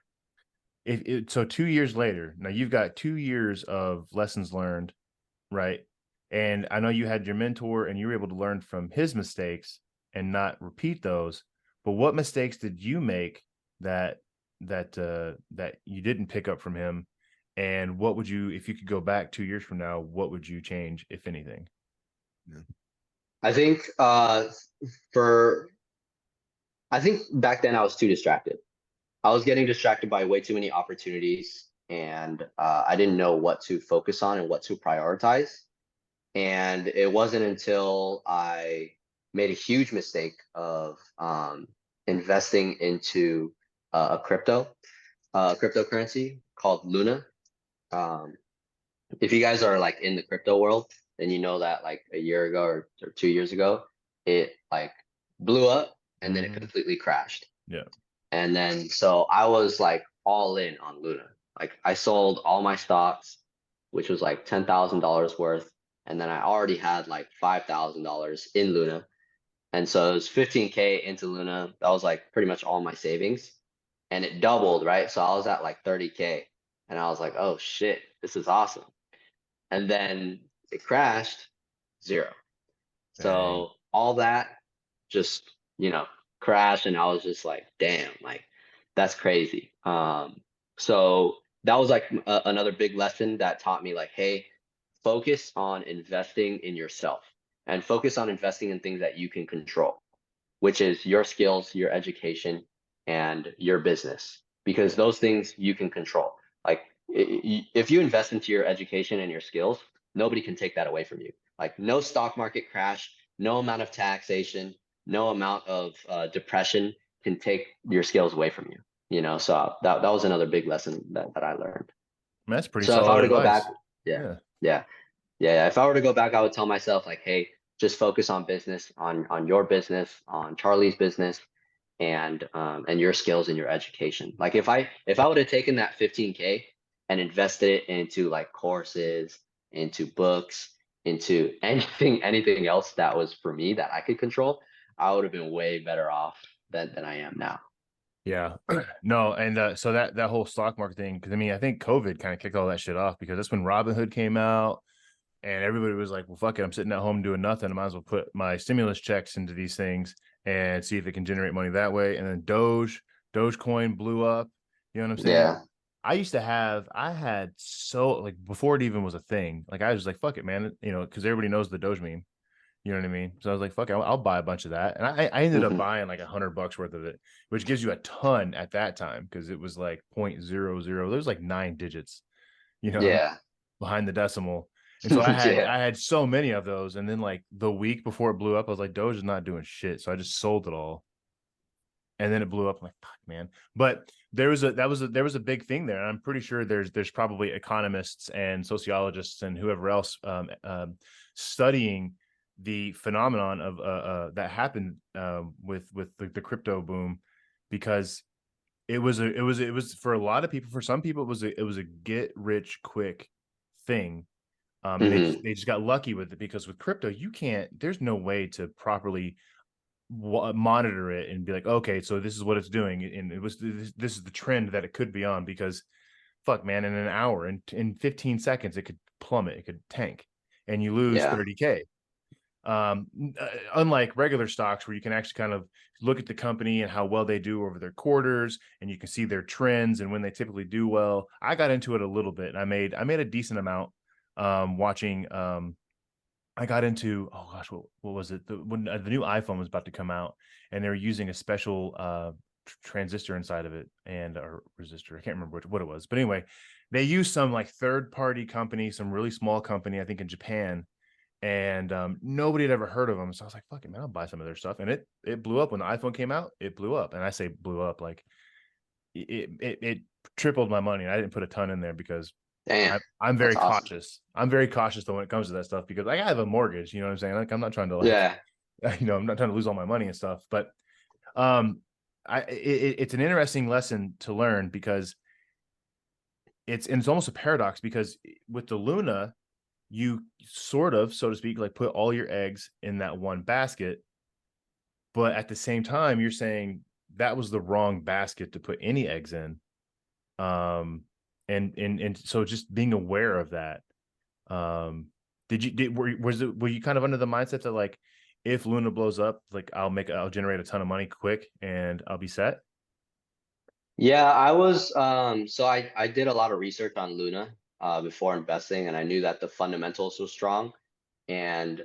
So 2 years later, now you've got 2 years of lessons learned, right? And I know you had your mentor and you were able to learn from his mistakes and not repeat those. But what mistakes did you make that that you didn't pick up from him? And what would you, if you could go back 2 years from now, what would you change, if anything? Yeah. I think for I think back then I was too distracted. I was getting distracted by way too many opportunities, and I didn't know what to focus on and what to prioritize. And it wasn't until I made a huge mistake of investing into a cryptocurrency called Luna. Um, if you guys are like in the crypto world, then you know that like a year ago or 2 years ago, it like blew up and then it Mm-hmm. completely crashed. Yeah. And then so I was like all in on Luna. Like I sold all my stocks, which was like $10,000 worth. And then I already had like $5,000 in Luna. And so it was 15K into Luna. That was like pretty much all my savings. And it doubled, right? So I was at like 30K. And I was like, oh shit, this is awesome. And then it crashed, zero. Dang. So all that just, crashed, and I was just like, damn, like that's crazy. So that was like another big lesson that taught me like, hey, focus on investing in yourself and focus on investing in things that you can control, which is your skills, your education, and your business, because those things you can control. Like if you invest into your education and your skills, nobody can take that away from you. Like no stock market crash, no amount of taxation, no amount of depression can take your skills away from you. So that was another big lesson that I learned. That's pretty So if I were solid to go back, advice. yeah, Yeah. yeah, yeah. If I were to go back, I would tell myself like, hey, just focus on business, on your business, on Charlie's business, and your skills and your education. Like if I would have taken that 15K and invested it into like courses, into books, into anything else that was for me that I could control, I would have been way better off than I am now. Yeah. No, and so that whole stock market thing, because I mean, I think COVID kind of kicked all that shit off, because that's when Robinhood came out, and everybody was like, well, fuck it, I'm sitting at home doing nothing. I might as well put my stimulus checks into these things and see if it can generate money that way. And then Dogecoin blew up. You know what I'm saying? Yeah. I had so, like, before it even was a thing, like I was like, fuck it, man, because everybody knows the Doge meme. You know what I mean? So I was like, fuck, I'll buy a bunch of that. And I ended up Hmm. buying like $100 worth of it, which gives you a ton at that time, because it was like 0.00. There was like 9 digits, you know, Yeah. behind the decimal. And so I had Yeah. I had so many of those. And then like the week before it blew up, I was like, Doge is not doing shit. So I just sold it all. And then it blew up. I'm like, fuck, man. But there was a big thing there. And I'm pretty sure there's probably economists and sociologists and whoever else studying the phenomenon of that happened with the crypto boom, because it was for a lot of people. For some people, it was a get rich quick thing. And they Hmm. just, they just got lucky with it, because with crypto, there's no way to properly monitor it and be like, okay, so this is what it's doing, and this is the trend that it could be on, because fuck, man, in an hour, in 15 seconds, it could plummet, it could tank, and you lose Yeah. 30K. Unlike regular stocks, where you can actually kind of look at the company and how well they do over their quarters, and you can see their trends and when they typically do well. I got into it a little bit, and I made a decent amount watching. I got into, oh gosh, what was it? When the new iPhone was about to come out, and they were using a special transistor inside of it, and or resistor. I can't remember what it was, but anyway, they used some like third party company, some really small company, I think in Japan, and nobody had ever heard of them. So I was like, fuck it, man, I'll buy some of their stuff, and it blew up when the iPhone came out. It blew up, and I say blew up like it tripled my money. And I didn't put a ton in there, because Damn. I'm very That's awesome. cautious. I'm very cautious though when it comes to that stuff, because like I have a mortgage, you know what I'm saying? Like I'm not trying to like, Yeah. I'm not trying to lose all my money and stuff. But um it's an interesting lesson to learn, because it's almost a paradox, because with the Luna, you sort of, so to speak, like put all your eggs in that one basket. But at the same time, you're saying that was the wrong basket to put any eggs in. And so just being aware of that. Were you kind of under the mindset that like, if Luna blows up, like I'll generate a ton of money quick and I'll be set? Yeah, I was so I did a lot of research on Luna before investing, and I knew that the fundamentals were strong. And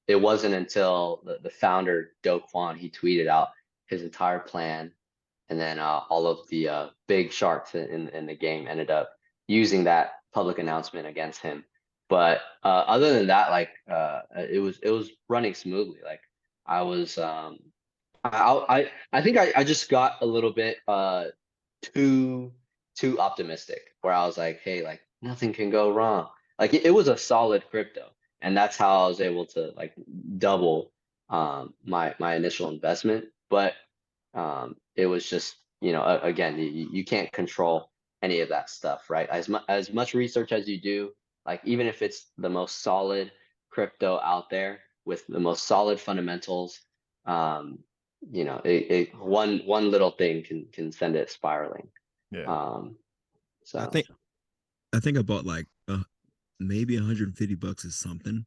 it wasn't until the founder, Do Kwon, he tweeted out his entire plan, and then all of the big sharks in the game ended up using that public announcement against him. But other than that, like it was running smoothly. Like I was I think I just got a little bit too too optimistic, where I was like, hey, like nothing can go wrong. Like it was a solid crypto, and that's how I was able to like double my initial investment. But it was just, again, you can't control any of that stuff, right? As much research as you do, like even if it's the most solid crypto out there with the most solid fundamentals, um, one little thing can send it spiraling. Yeah. Um, I so think I think I bought like maybe $150 or something.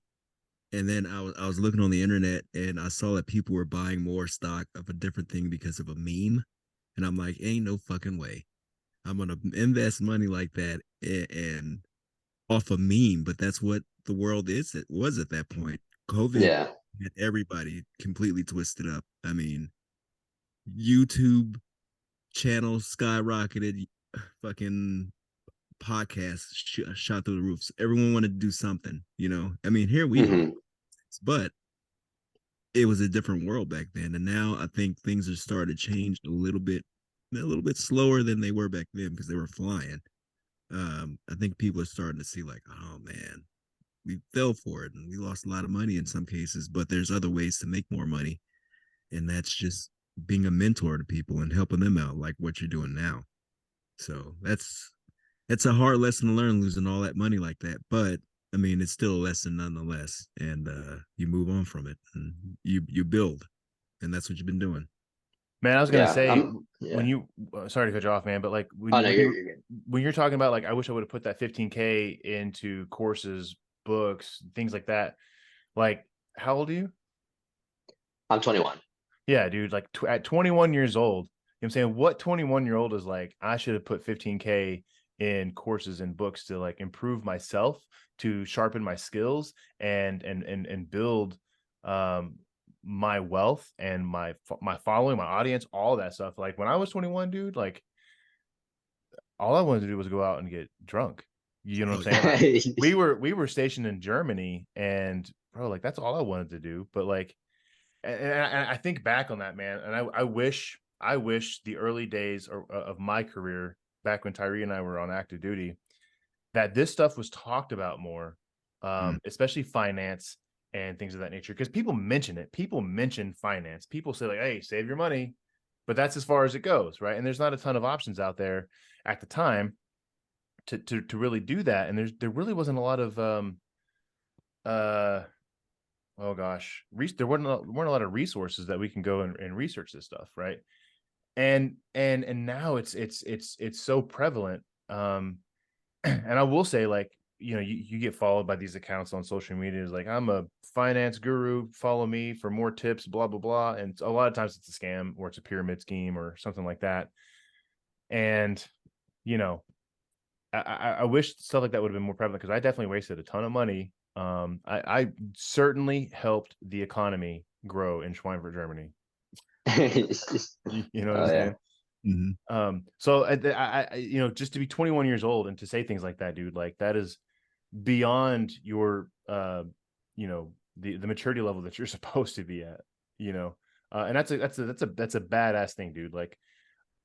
And then I was looking on the internet and I saw that people were buying more stock of a different thing because of a meme. And I'm like, ain't no fucking way. I'm gonna invest money like that and off a meme, but that's what the world it was at that point. COVID yeah. had everybody completely twisted up. I mean, YouTube channels skyrocketed, fucking podcasts shot through the roofs. Everyone wanted to do something. I mean, here we are, Hmm. but it was a different world back then, and now I think things are starting to change a little bit slower than they were back then because they were flying. I think people are starting to see like, oh man, we fell for it and we lost a lot of money in some cases, but there's other ways to make more money, and that's just being a mentor to people and helping them out, like what you're doing now. So that's a hard lesson to learn, losing all that money like that. But I mean, it's still a lesson nonetheless, and you move on from it and you build, and that's what you've been doing. Man, I was gonna Yeah. say when Yeah. you sorry to cut you off, man, but like Oh no, you're good. when you're talking about like I wish I would have put that 15K into courses, books, things like that. Like, how old are you? I'm 21. Yeah, dude, like at 21 years old, you know what I'm saying? What 21-year-old is like, I should have put 15K in courses and books to like improve myself, to sharpen my skills and build um my wealth and my following, my audience, all that stuff. Like when I was 21, dude, like all I wanted to do was go out and get drunk. You know what Oh I'm yeah, saying? We were stationed in Germany, and bro, like that's all I wanted to do. But like, and I think back on that, man, and I wish the early days of my career, back when Tyree and I were on active duty, that this stuff was talked about more, mm, especially finance and things of that nature. Because people mention it. People mention finance. People say like, "Hey, save your money," but that's as far as it goes, right? And there's not a ton of options out there at the time to really do that. And there really wasn't a lot of uh oh gosh, there weren't a lot of resources that we can go and research this stuff, right? And now it's so prevalent. And I will say, like, you get followed by these accounts on social media. It's like, I'm a finance guru, follow me for more tips, blah blah blah. And a lot of times it's a scam or it's a pyramid scheme or something like that. And you know, I wish stuff like that would have been more prevalent, because I definitely wasted a ton of money. I certainly helped the economy grow in Schweinfurt, Germany. You know what I'm Oh yeah. saying? mhm. So just to be 21 years old and to say things like that, dude, like that is beyond your, the maturity level that you're supposed to be at, and that's a badass thing, dude. Like,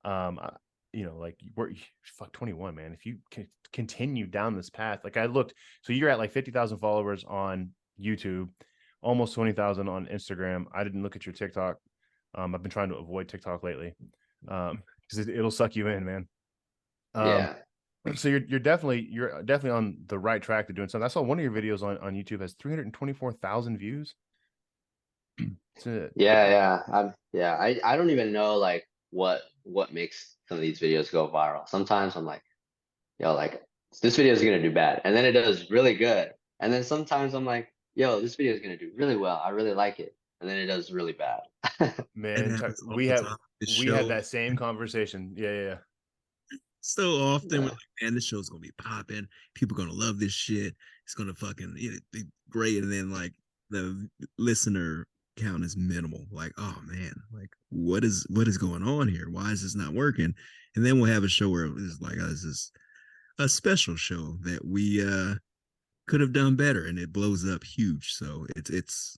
I- like we're fuck 21, man. If you can continue down this path, like I looked, so you're at like 50,000 followers on YouTube, almost 20,000 on Instagram. I didn't look at your TikTok. I've been trying to avoid TikTok lately, because it'll suck you in, man. Um, Yeah. So you're definitely on the right track to doing something. I saw one of your videos on YouTube has 324,000 views. I don't even know like what makes some of these videos go viral. Sometimes I'm like, yo, like this video is gonna do bad, and then it does really good. And then sometimes I'm like, yo, this video is gonna do really well. I really like it, and then it does really bad. It Man, happens all we the have time. This we had show that same conversation. Yeah. so often we're Yeah. like, man, this show's gonna be popping. People gonna love this shit. It's gonna fucking be great. And then like the listener count is minimal. Like, oh man, like what is going on here? Why is this not working? And then we'll have a show where it's like this is a special show that we could have done better, and it blows up huge. So it's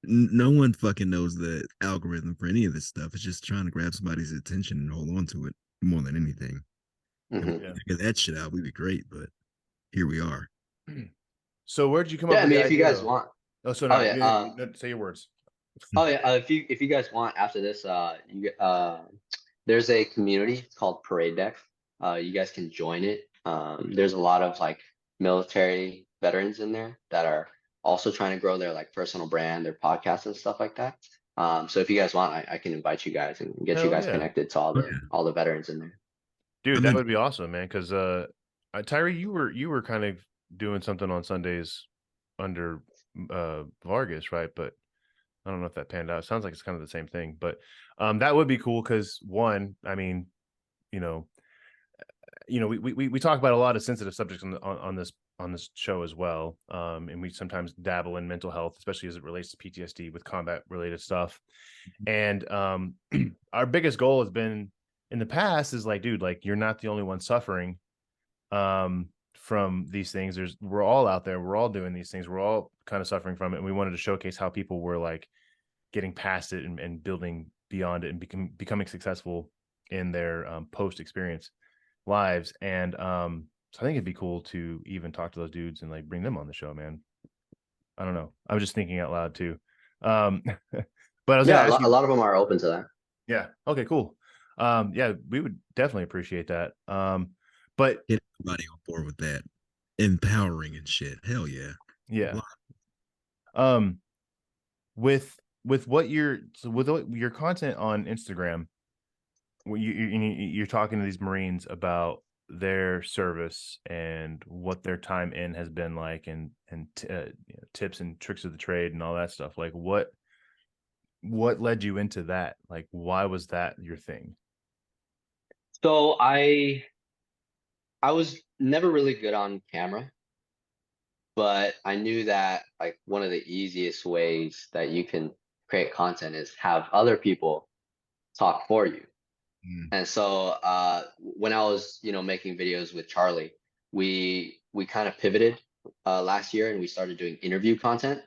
no one fucking knows the algorithm for any of this stuff. It's just trying to grab somebody's attention and hold on to it more than anything. If we Hmm. Yeah. could figure that shit out, we'd be great. But here we are. So where'd you come up Yeah, I with the mean, if you idea guys though? want, Oh, so oh no, yeah, no, say your words. if you guys want after this, there's a community called Parade Deck. You guys can join it. There's a lot of like military veterans in there that are also trying to grow their like personal brand, their podcasts and stuff like that. So if you guys want, I can invite you guys and get you Hell guys yeah. connected to Yeah, all the veterans in there. Dude, I'm that in. would be awesome, man. Because Tyree, you were kind of doing something on Sundays under Vargas, right? But I don't know if that panned out. It sounds like it's kind of the same thing, but that would be cool because one, I mean, you know, we talk about a lot of sensitive subjects on this show as well, and we sometimes dabble in mental health, especially as it relates to PTSD with combat related stuff. And our biggest goal has been in the past is like, dude, like you're not the only one suffering from these things. We're all out there, we're all doing these things, we're all kind of suffering from it, and we wanted to showcase how people were like getting past it and building beyond it and becoming successful in their post experience lives. And so I think it'd be cool to even talk to those dudes and like bring them on the show, man. I don't know, I was just thinking out loud too. But I was gonna Yeah, ask a you. lot of them are open to that. Yeah, okay, cool. Yeah, we would definitely appreciate that. But Get everybody on board with that. Empowering and shit. Hell yeah. yeah, um with what with your content on Instagram, you're talking to these Marines about their service and what their time in has been like, and tips and tricks of the trade and all that stuff. Like what led you into that? Like why was that your thing? So I was never really good on camera, but I knew that like one of the easiest ways that you can create content is have other people talk for you. Mm. And so when I was, making videos with Charlie, we kind of pivoted last year and we started doing interview content.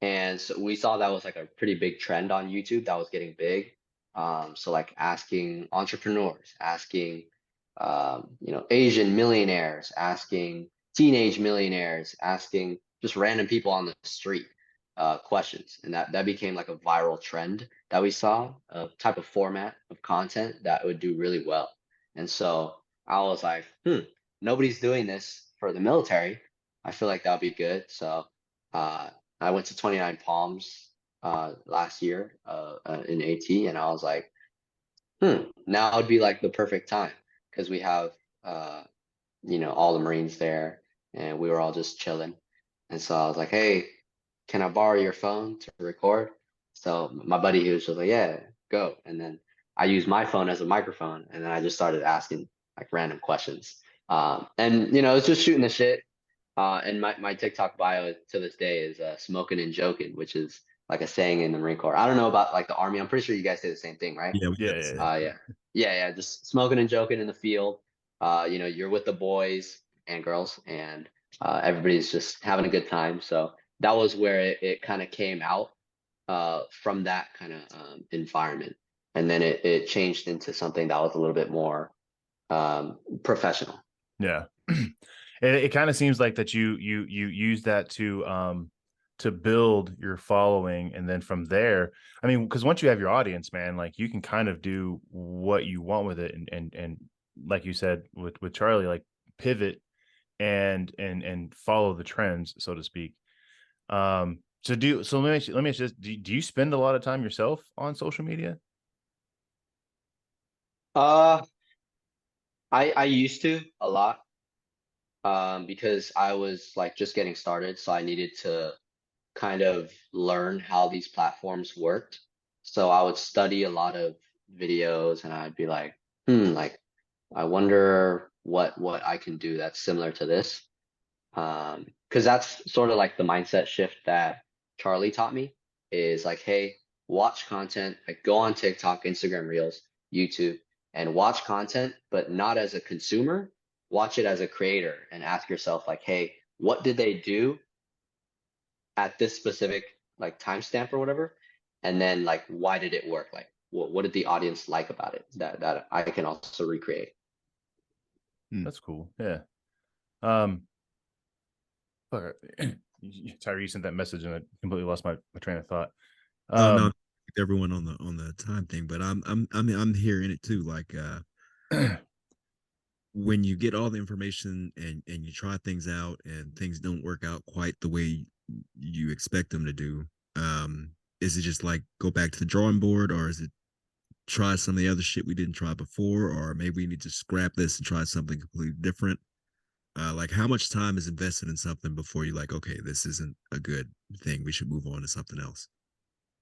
And so we saw that was like a pretty big trend on YouTube that was getting big. So like asking entrepreneurs, asking Asian millionaires, asking teenage millionaires, asking just random people on the street questions, and that became like a viral trend that we saw, a type of format of content that would do really well. And so I was like, nobody's doing this for the military. I feel like that would be good. So uh, I went to 29 Palms last year in AT, and I was like, now would be like the perfect time because we have uh, all the Marines there, and we were all just chilling. And so I was like, hey, can I borrow your phone to record? So my buddy, he was just like, yeah, go. And then I used my phone as a microphone, and then I just started asking like random questions. And it's just shooting the shit. And my TikTok bio to this day is smoking and joking, which is like a saying in the Marine Corps. I don't know about like the Army. I'm pretty sure you guys say the same thing, right? Yeah, we Yeah, got the yeah, same. yeah. Yeah. Just smoking and joking in the field. You're with the boys and girls, and everybody's just having a good time. So that was where it kind of came out from that kind of environment, and then it changed into something that was a little bit more professional. Yeah. It kind of seems like that you use that to build your following, and then from there, I mean, because once you have your audience, man, like you can kind of do what you want with it, and like you said with Charlie, like pivot and follow the trends, so to speak. So let me ask you this. Do you spend a lot of time yourself on social media? Uh, I used to a lot, because I was like just getting started, so I needed to kind of learn how these platforms worked. So I would study a lot of videos and I'd be like, like I wonder what I can do that's similar to this. Because that's sort of like the mindset shift that Charlie taught me is like, hey, watch content, like go on TikTok, Instagram Reels, YouTube, and watch content, but not as a consumer. Watch it as a creator and ask yourself, like, hey, what did they do at this specific like timestamp or whatever? And then like, why did it work? Like, what did the audience like about it that I can also recreate? That's cool. Yeah. Um, Tyree sent that message and I completely lost my train of thought. Oh no, everyone on the time thing, but I'm here in it too. Like when you get all the information and you try things out and things don't work out quite the way you expect them to do, is it just like go back to the drawing board, or is it try some of the other shit we didn't try before, or maybe we need to scrap this and try something completely different? Like how much time is invested in something before you're like, okay, this isn't a good thing, we should move on to something else?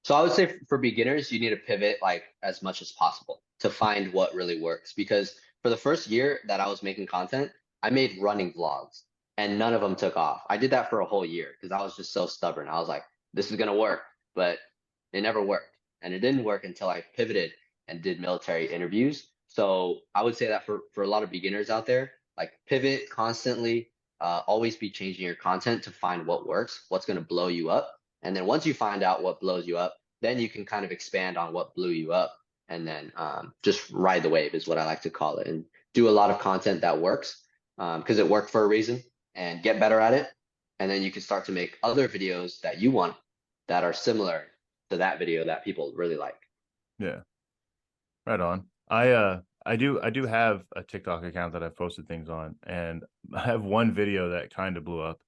So I would say for beginners, you need to pivot like as much as possible to find what really works. Because for the first year that I was making content, I made running vlogs and none of them took off. I did that for a whole year because I was just so stubborn. I was like, this is gonna work, but it never worked. And it didn't work until I pivoted and did military interviews. So I would say that for a lot of beginners out there, like pivot constantly, always be changing your content to find what works, what's gonna blow you up. And then once you find out what blows you up, then you can kind of expand on what blew you up and then just ride the wave is what I like to call it and do a lot of content that works because it worked for a reason and get better at it. And then you can start to make other videos that you want that are similar to that video that people really like. Yeah, right on. I do have a TikTok account that I've posted things on, and I have one video that kind of blew up.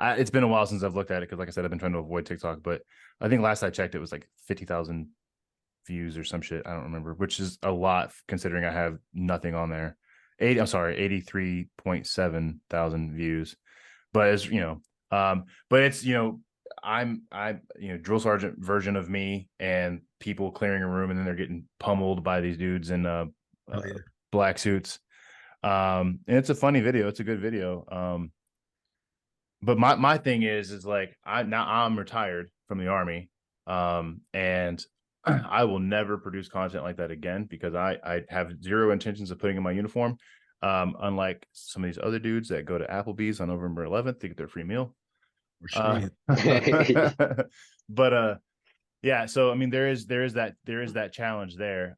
It's been a while since I've looked at it because, like I said, I've been trying to avoid TikTok. But I think last I checked, it was like 50,000 views or some shit. I don't remember, which is a lot considering I have nothing on there. 83.7 thousand views. But as you know, but it's drill sergeant version of me and people clearing a room and then they're getting pummeled by these dudes in Oh yeah. black suits. And it's a funny video. It's a good video. But my thing is like I'm retired from the Army. And I will never produce content like that again because I have zero intentions of putting in my uniform. Unlike some of these other dudes that go to Applebee's on November 11th to get their free meal. Or straight. But yeah, so I mean there is that challenge there.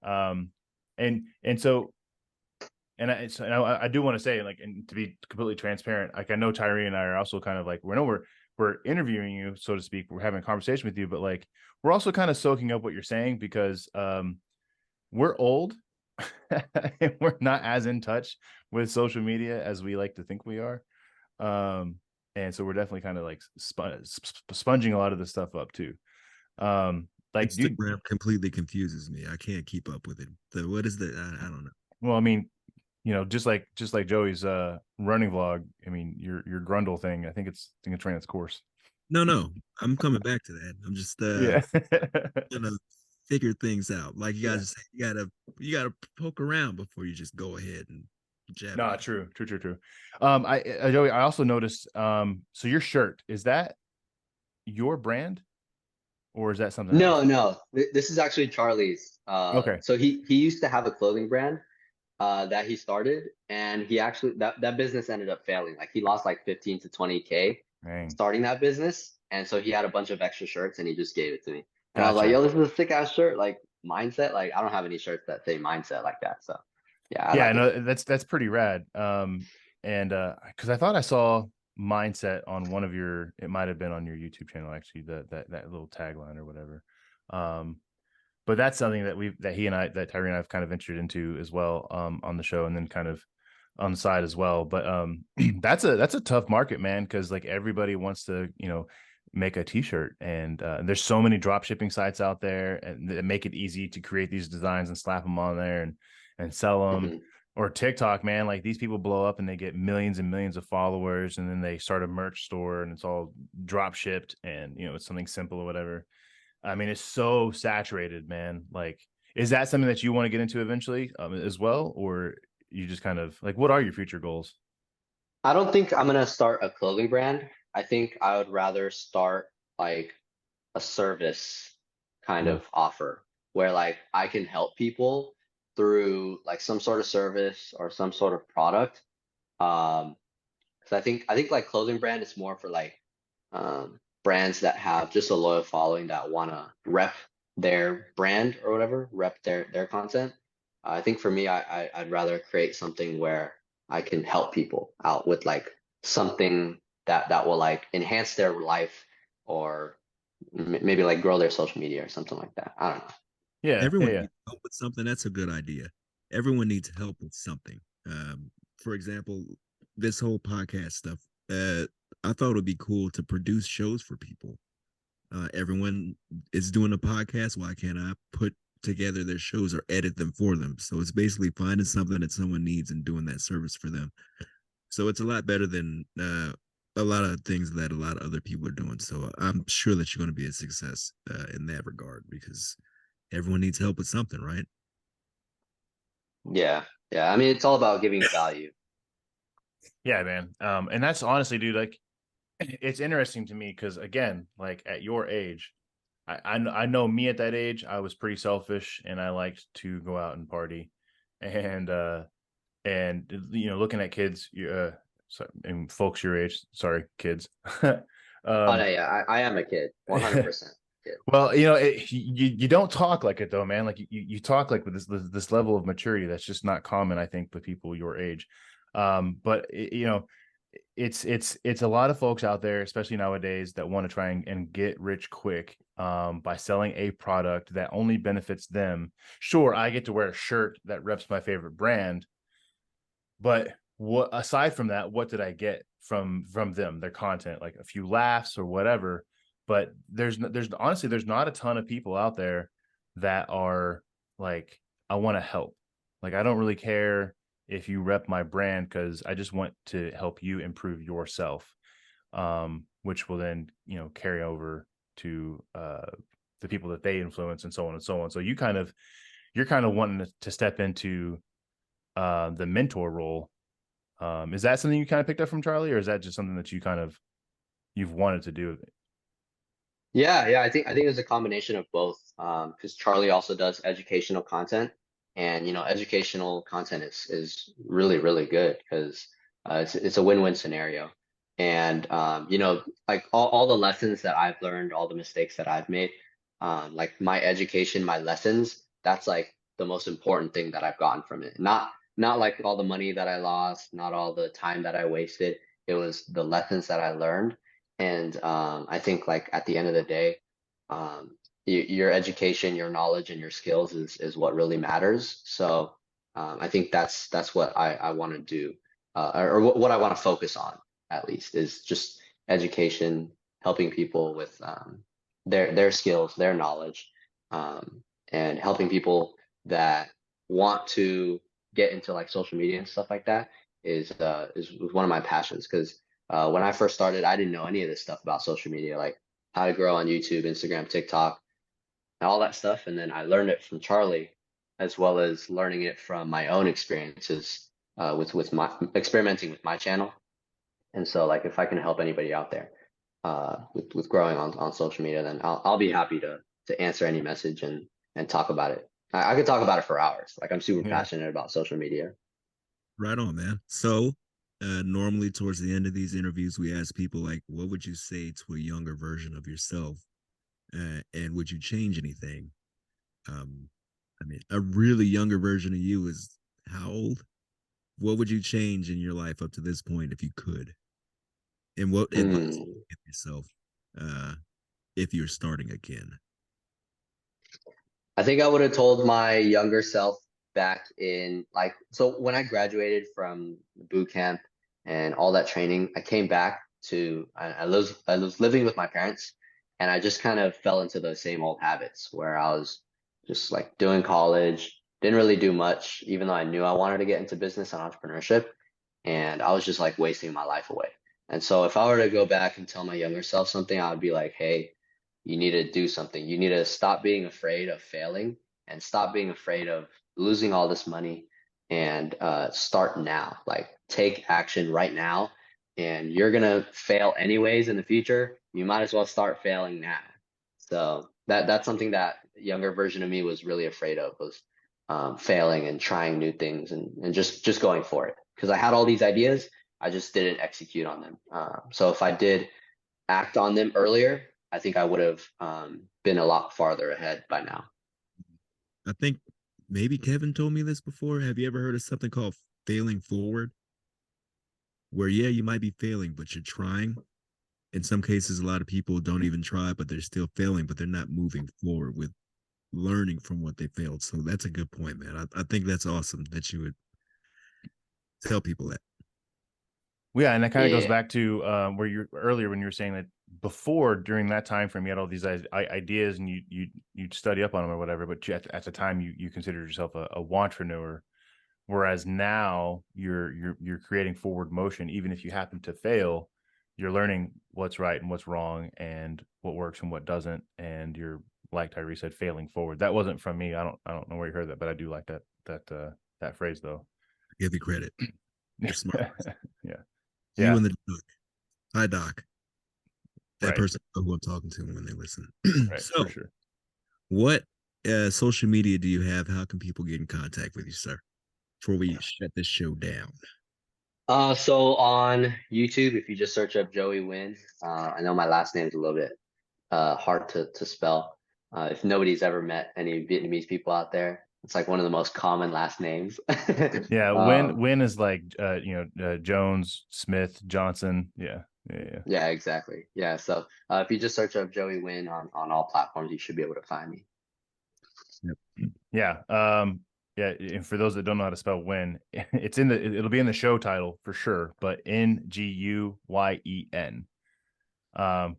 And so I do want to say, like, and to be completely transparent, like I know Tyree and I are also kind of like we're interviewing you, so to speak. We're having a conversation with you, but like we're also kind of soaking up what you're saying because we're old and we're not as in touch with social media as we like to think we are. And so we're definitely kind of like sponging a lot of this stuff up too. Like, dude, Instagram completely confuses me. I can't keep up with it. So what is the I don't know. well, I mean, just like Joey's running vlog. I mean, your Grundle thing. I think it's ran its course. No, I'm coming back to that. I'm just Yeah. gonna figure things out. Like you Yeah. guys say, you gotta poke around before you just go ahead and jab No, it. true. Joey, I also noticed. So your shirt, is that your brand or is that something else? No. This is actually Charlie's. Okay. So he used to have a clothing brand that he started, and he actually that business ended up failing. Like he lost like 15 to 20K Dang. starting that business, and so he had a bunch of extra shirts, and he just gave it to me. And I was like, Gotcha. "Yo, this is a sick ass shirt, like mindset." Like I don't have any shirts that say mindset like that, so yeah, I Yeah, like it. no, that's pretty rad. And because I thought I saw mindset on one of your, it might have been on your YouTube channel actually, that little tagline or whatever. But that's something that Tyree and I have kind of ventured into as well on the show, and then kind of on the side as well. But that's a tough market, man, because like everybody wants to, make a t-shirt, and there's so many drop shipping sites out there and that make it easy to create these designs and slap them on there and sell them. Mhm. Or TikTok, man, like these people blow up and they get millions and millions of followers, and then they start a merch store and it's all drop shipped, and it's something simple or whatever. I mean, it's so saturated, man. Like, is that something that you want to get into eventually, as well, or you just kind of like, what are your future goals? I don't think I'm gonna start a clothing brand. I think I would rather start like a service kind Mm. of offer where like I can help people through like some sort of service or some sort of product. Um, because I think like clothing brand is more for like brands that have just a loyal following that wanna rep their brand or whatever, rep their content. I think for me, I'd rather create something where I can help people out with like something that will like enhance their life or maybe like grow their social media or something like that. I don't know. Yeah, yeah, Everyone yeah. needs help with something. That's a good idea. Everyone needs help with something. For example, this whole podcast stuff. I thought it would be cool to produce shows for people. Everyone is doing a podcast. Why can't I put together their shows or edit them for them? So it's basically finding something that someone needs and doing that service for them. So it's a lot better than a lot of things that a lot of other people are doing. So I'm sure that you're going to be a success in that regard because everyone needs help with something, right? Yeah, yeah. I mean, it's all about giving value. Yeah, man. And that's honestly, dude, like it's interesting to me because again, like at your age, I know me at that age, I was pretty selfish and I liked to go out and party. And looking at kids, and folks your age, sorry, kids. Oh no, um, yeah, I am a kid, 100% kid. well, you don't talk like it though, man. Like you talk like with this level of maturity that's just not common, I think, with people your age. But it's a lot of folks out there, especially nowadays, that want to try and get rich quick by selling a product that only benefits them. Sure, I get to wear a shirt that reps my favorite brand, but what aside from that, what did I get from them, their content, like a few laughs or whatever? But there's honestly there's not a ton of people out there that are like, I want to help. Like I don't really care if you rep my brand because I just want to help you improve yourself, which will then carry over to the people that they influence and so on and so on. So you're kind of wanting to step into the mentor role. Is that something you kind of picked up from Charlie, or is that just something that you've wanted to do? Yeah, yeah, I think it's a combination of both. Because Charlie also does educational content, and educational content is really really good because it's a win-win scenario. And like all the lessons that I've learned, all the mistakes that I've made, like my education, my lessons, that's like the most important thing that I've gotten from it. Not like all the money that I lost, not all the time that I wasted. It was the lessons that I learned. And I think like at the end of the day, your education, your knowledge, and your skills is what really matters. So I think that's what I want to do, or what I want to focus on at least is just education, helping people with their skills, their knowledge, and helping people that want to get into like social media and stuff like that is one of my passions because when I first started, I didn't know any of this stuff about social media, like how to grow on YouTube, Instagram, TikTok, and all that stuff. And then I learned it from Charlie, as well as learning it from my own experiences with my experimenting with my channel. And so, like, if I can help anybody out there with growing on social media, then I'll be happy to answer any message and talk about it. I could talk about it for hours. Like, I'm super Yeah. passionate about social media. Right on, man. So, normally towards the end of these interviews, we ask people like, "What would you say to a younger version of yourself, and would you change anything?" Um, I mean, a really younger version of you is how old? What would you change in your life up to this point if you could? And what advice would Hmm. you give yourself uh, if you're starting again? I think I would have told my younger self. back in like, so when I graduated from boot camp and all that training, I came back to, I was living with my parents, and I just kind of fell into the same old habits where I was just like doing college, didn't really do much, even though I knew I wanted to get into business and entrepreneurship. And I was just like wasting my life away. And so if I were to go back and tell my younger self something, I would be like, hey, you need to do something. You need to stop being afraid of failing and stop being afraid of losing all this money, and start now. Like take action right now, and you're gonna fail anyways in the future. You might as well start failing now. So that's something that younger version of me was really afraid of, was failing and trying new things, and just going for it. Because I had all these ideas, I just didn't execute on them. So if I did act on them earlier, I think I would have been a lot farther ahead by now. I think maybe Kevin told me this before. Have you ever heard of something called failing forward? Where, yeah, you might be failing, but you're trying. In some cases, a lot of people don't even try, but they're still failing, but they're not moving forward with learning from what they failed. So that's a good point, man. I think that's awesome that you would tell people that. Well, yeah, and that kind of goes Yeah. back to where you earlier when you were saying that before during that time frame you had all these ideas and you'd study up on them or whatever, but at the time you considered yourself a wantrepreneur, whereas now you're creating forward motion. Even if you happen to fail, you're learning what's right and what's wrong and what works and what doesn't, and you're, like Tyree said, failing forward. That wasn't from me. I don't know where you heard that, but I do like that phrase though. Give you credit. You're smart. Yeah. You Yeah. and the doc. Hi, Doc. That Right. person who I'm talking to when they listen. Right. So, For sure. what social media do you have? How can people get in contact with you, sir? Before we shut this show down. So on YouTube, if you just search up Joey Nguyen, I know my last name is a little bit hard to spell. If nobody's ever met any Vietnamese people out there, it's like one of the most common last names. Yeah, Um, Win is like Jones, Smith, Johnson. Yeah, yeah, yeah, exactly. Yeah, so if you just search up Joey Nguyen on all platforms, you should be able to find me. yeah. Yeah. And for those that don't know how to spell Win, it'll be in the show title for sure. But Nguyen. Um,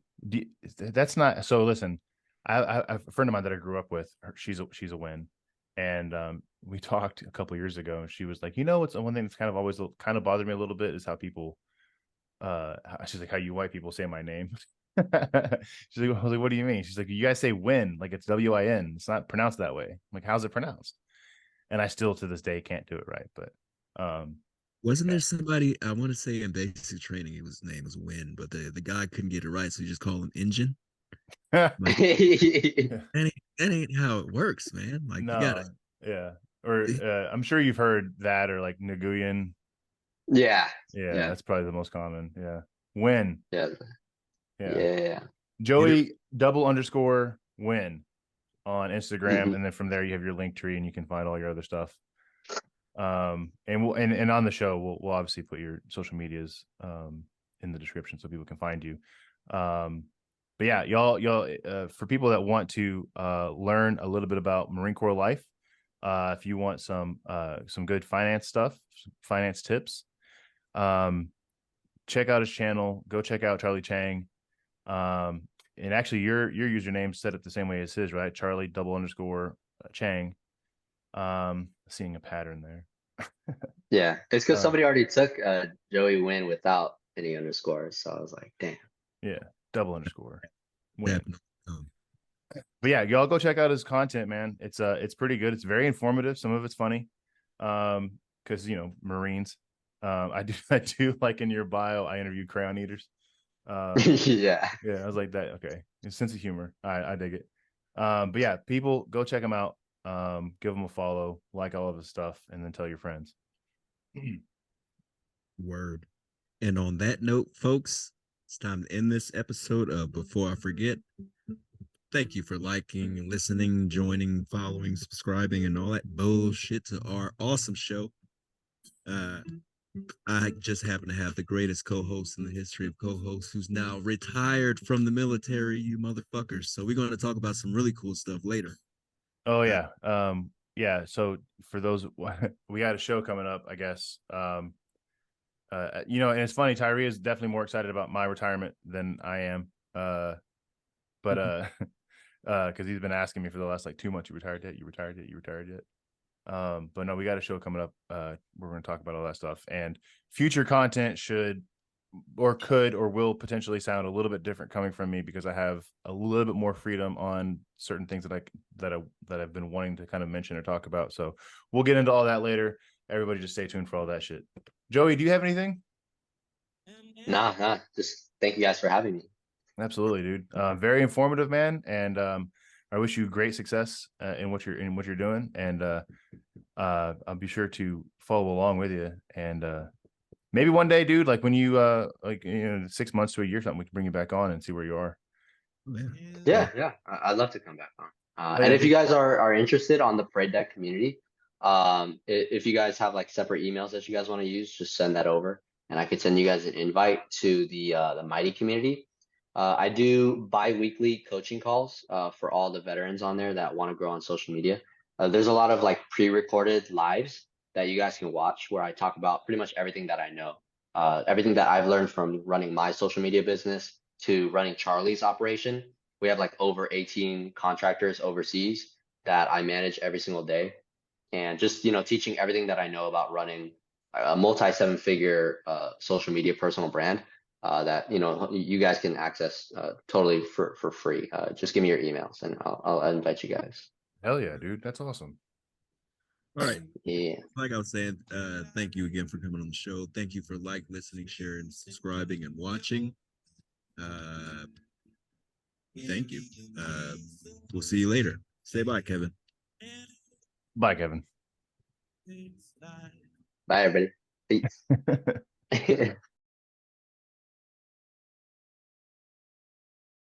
that's not so. Listen, I a friend of mine that I grew up with. She's a Win, and we talked a couple years ago, and she was like, what's one thing that's kind of always kind of bothered me a little bit is how people she's like, how you white people say my name. She's like, I was like, what do you mean? She's like, you guys say win, like it's WIN. It's not pronounced that way. I'm like, how's it pronounced? And I still to this day can't do it right. But Wasn't there somebody, I want to say in basic training, his name was Win, but the guy couldn't get it right, so he just called him Engine. Like, that ain't how it works, man. Like, you gotta. no, yeah. Or I'm sure you've heard that, or like Nguyen. Yeah, Yeah, yeah, that's probably the most common. Yeah. Win. yeah, Yeah. yeah. Get it? Joey _win on Instagram, Hmm. and then from there you have your link tree and you can find all your other stuff. And we'll and on the show we'll obviously put your social medias in the description so people can find you. But yeah, y'all for people that want to learn a little bit about Marine Corps life, if you want some good finance stuff, finance tips, check out his channel. Go check out Charlie Chang. And actually your username set up the same way as his, right? Charlie _Chang. Seeing a pattern there. Yeah, it's because Uh, somebody already took Joey Nguyen without any underscores, so I was like, damn. yeah, _win. That, But yeah, y'all go check out his content, man. It's pretty good. It's very informative. Some of it's funny. Because Marines. I do like in your bio, I interviewed crayon eaters. Yeah. Yeah, I was like that. Okay. Sense of humor. I dig it. But yeah, people go check him out. Give him a follow, like all of his stuff, and then tell your friends. word. And on that note, folks, it's time to end this episode of Before I Forget. Thank you for liking, listening, joining, following, subscribing, and all that bullshit to our awesome show. I just happen to have the greatest co-host in the history of co-hosts who's now retired from the military, you motherfuckers. So we're going to talk about some really cool stuff later. Oh yeah. yeah, so for those, we got a show coming up, I guess. You know, and it's funny, Tyree is definitely more excited about my retirement than I am. But because he's been asking me for the last like 2 months, you retired yet? You retired yet? You retired yet? But no, we got a show coming up. We're going to talk about all that stuff, and future content should or could or will potentially sound a little bit different coming from me because I have a little bit more freedom on certain things that I've been wanting to kind of mention or talk about. So we'll get into all that later. Everybody just stay tuned for all that shit. Joey, do you have anything? Nah. Just thank you guys for having me. Absolutely, dude. Very informative, man. And I wish you great success in what you're doing. And I'll be sure to follow along with you. And maybe one day, dude, like when you like 6 months to a year or something, we can bring you back on and see where you are. Oh, yeah. Yeah. I'd love to come back on. Oh, And yeah, if you dude. guys are interested on the Parade Deck community, if you guys have like separate emails that you guys want to use, just send that over, and I could send you guys an invite to the Mighty community. I do bi-weekly coaching calls for all the veterans on there that want to grow on social media. There's a lot of like pre-recorded lives that you guys can watch where I talk about pretty much everything that I know, everything that I've learned from running my social media business to running Charlie's operation. We have like over 18 contractors overseas that I manage every single day, and just teaching everything that I know about running a multi seven figure social media personal brand that you guys can access totally for free. Just give me your emails and I'll invite you guys. Hell yeah, dude. That's awesome. All right. Yeah. Like I was saying, thank you again for coming on the show. Thank you for listening, sharing, subscribing, and watching. Uh, thank you. We'll see you later. Say bye, Kevin. Bye, Kevin. Bye, everybody. Peace.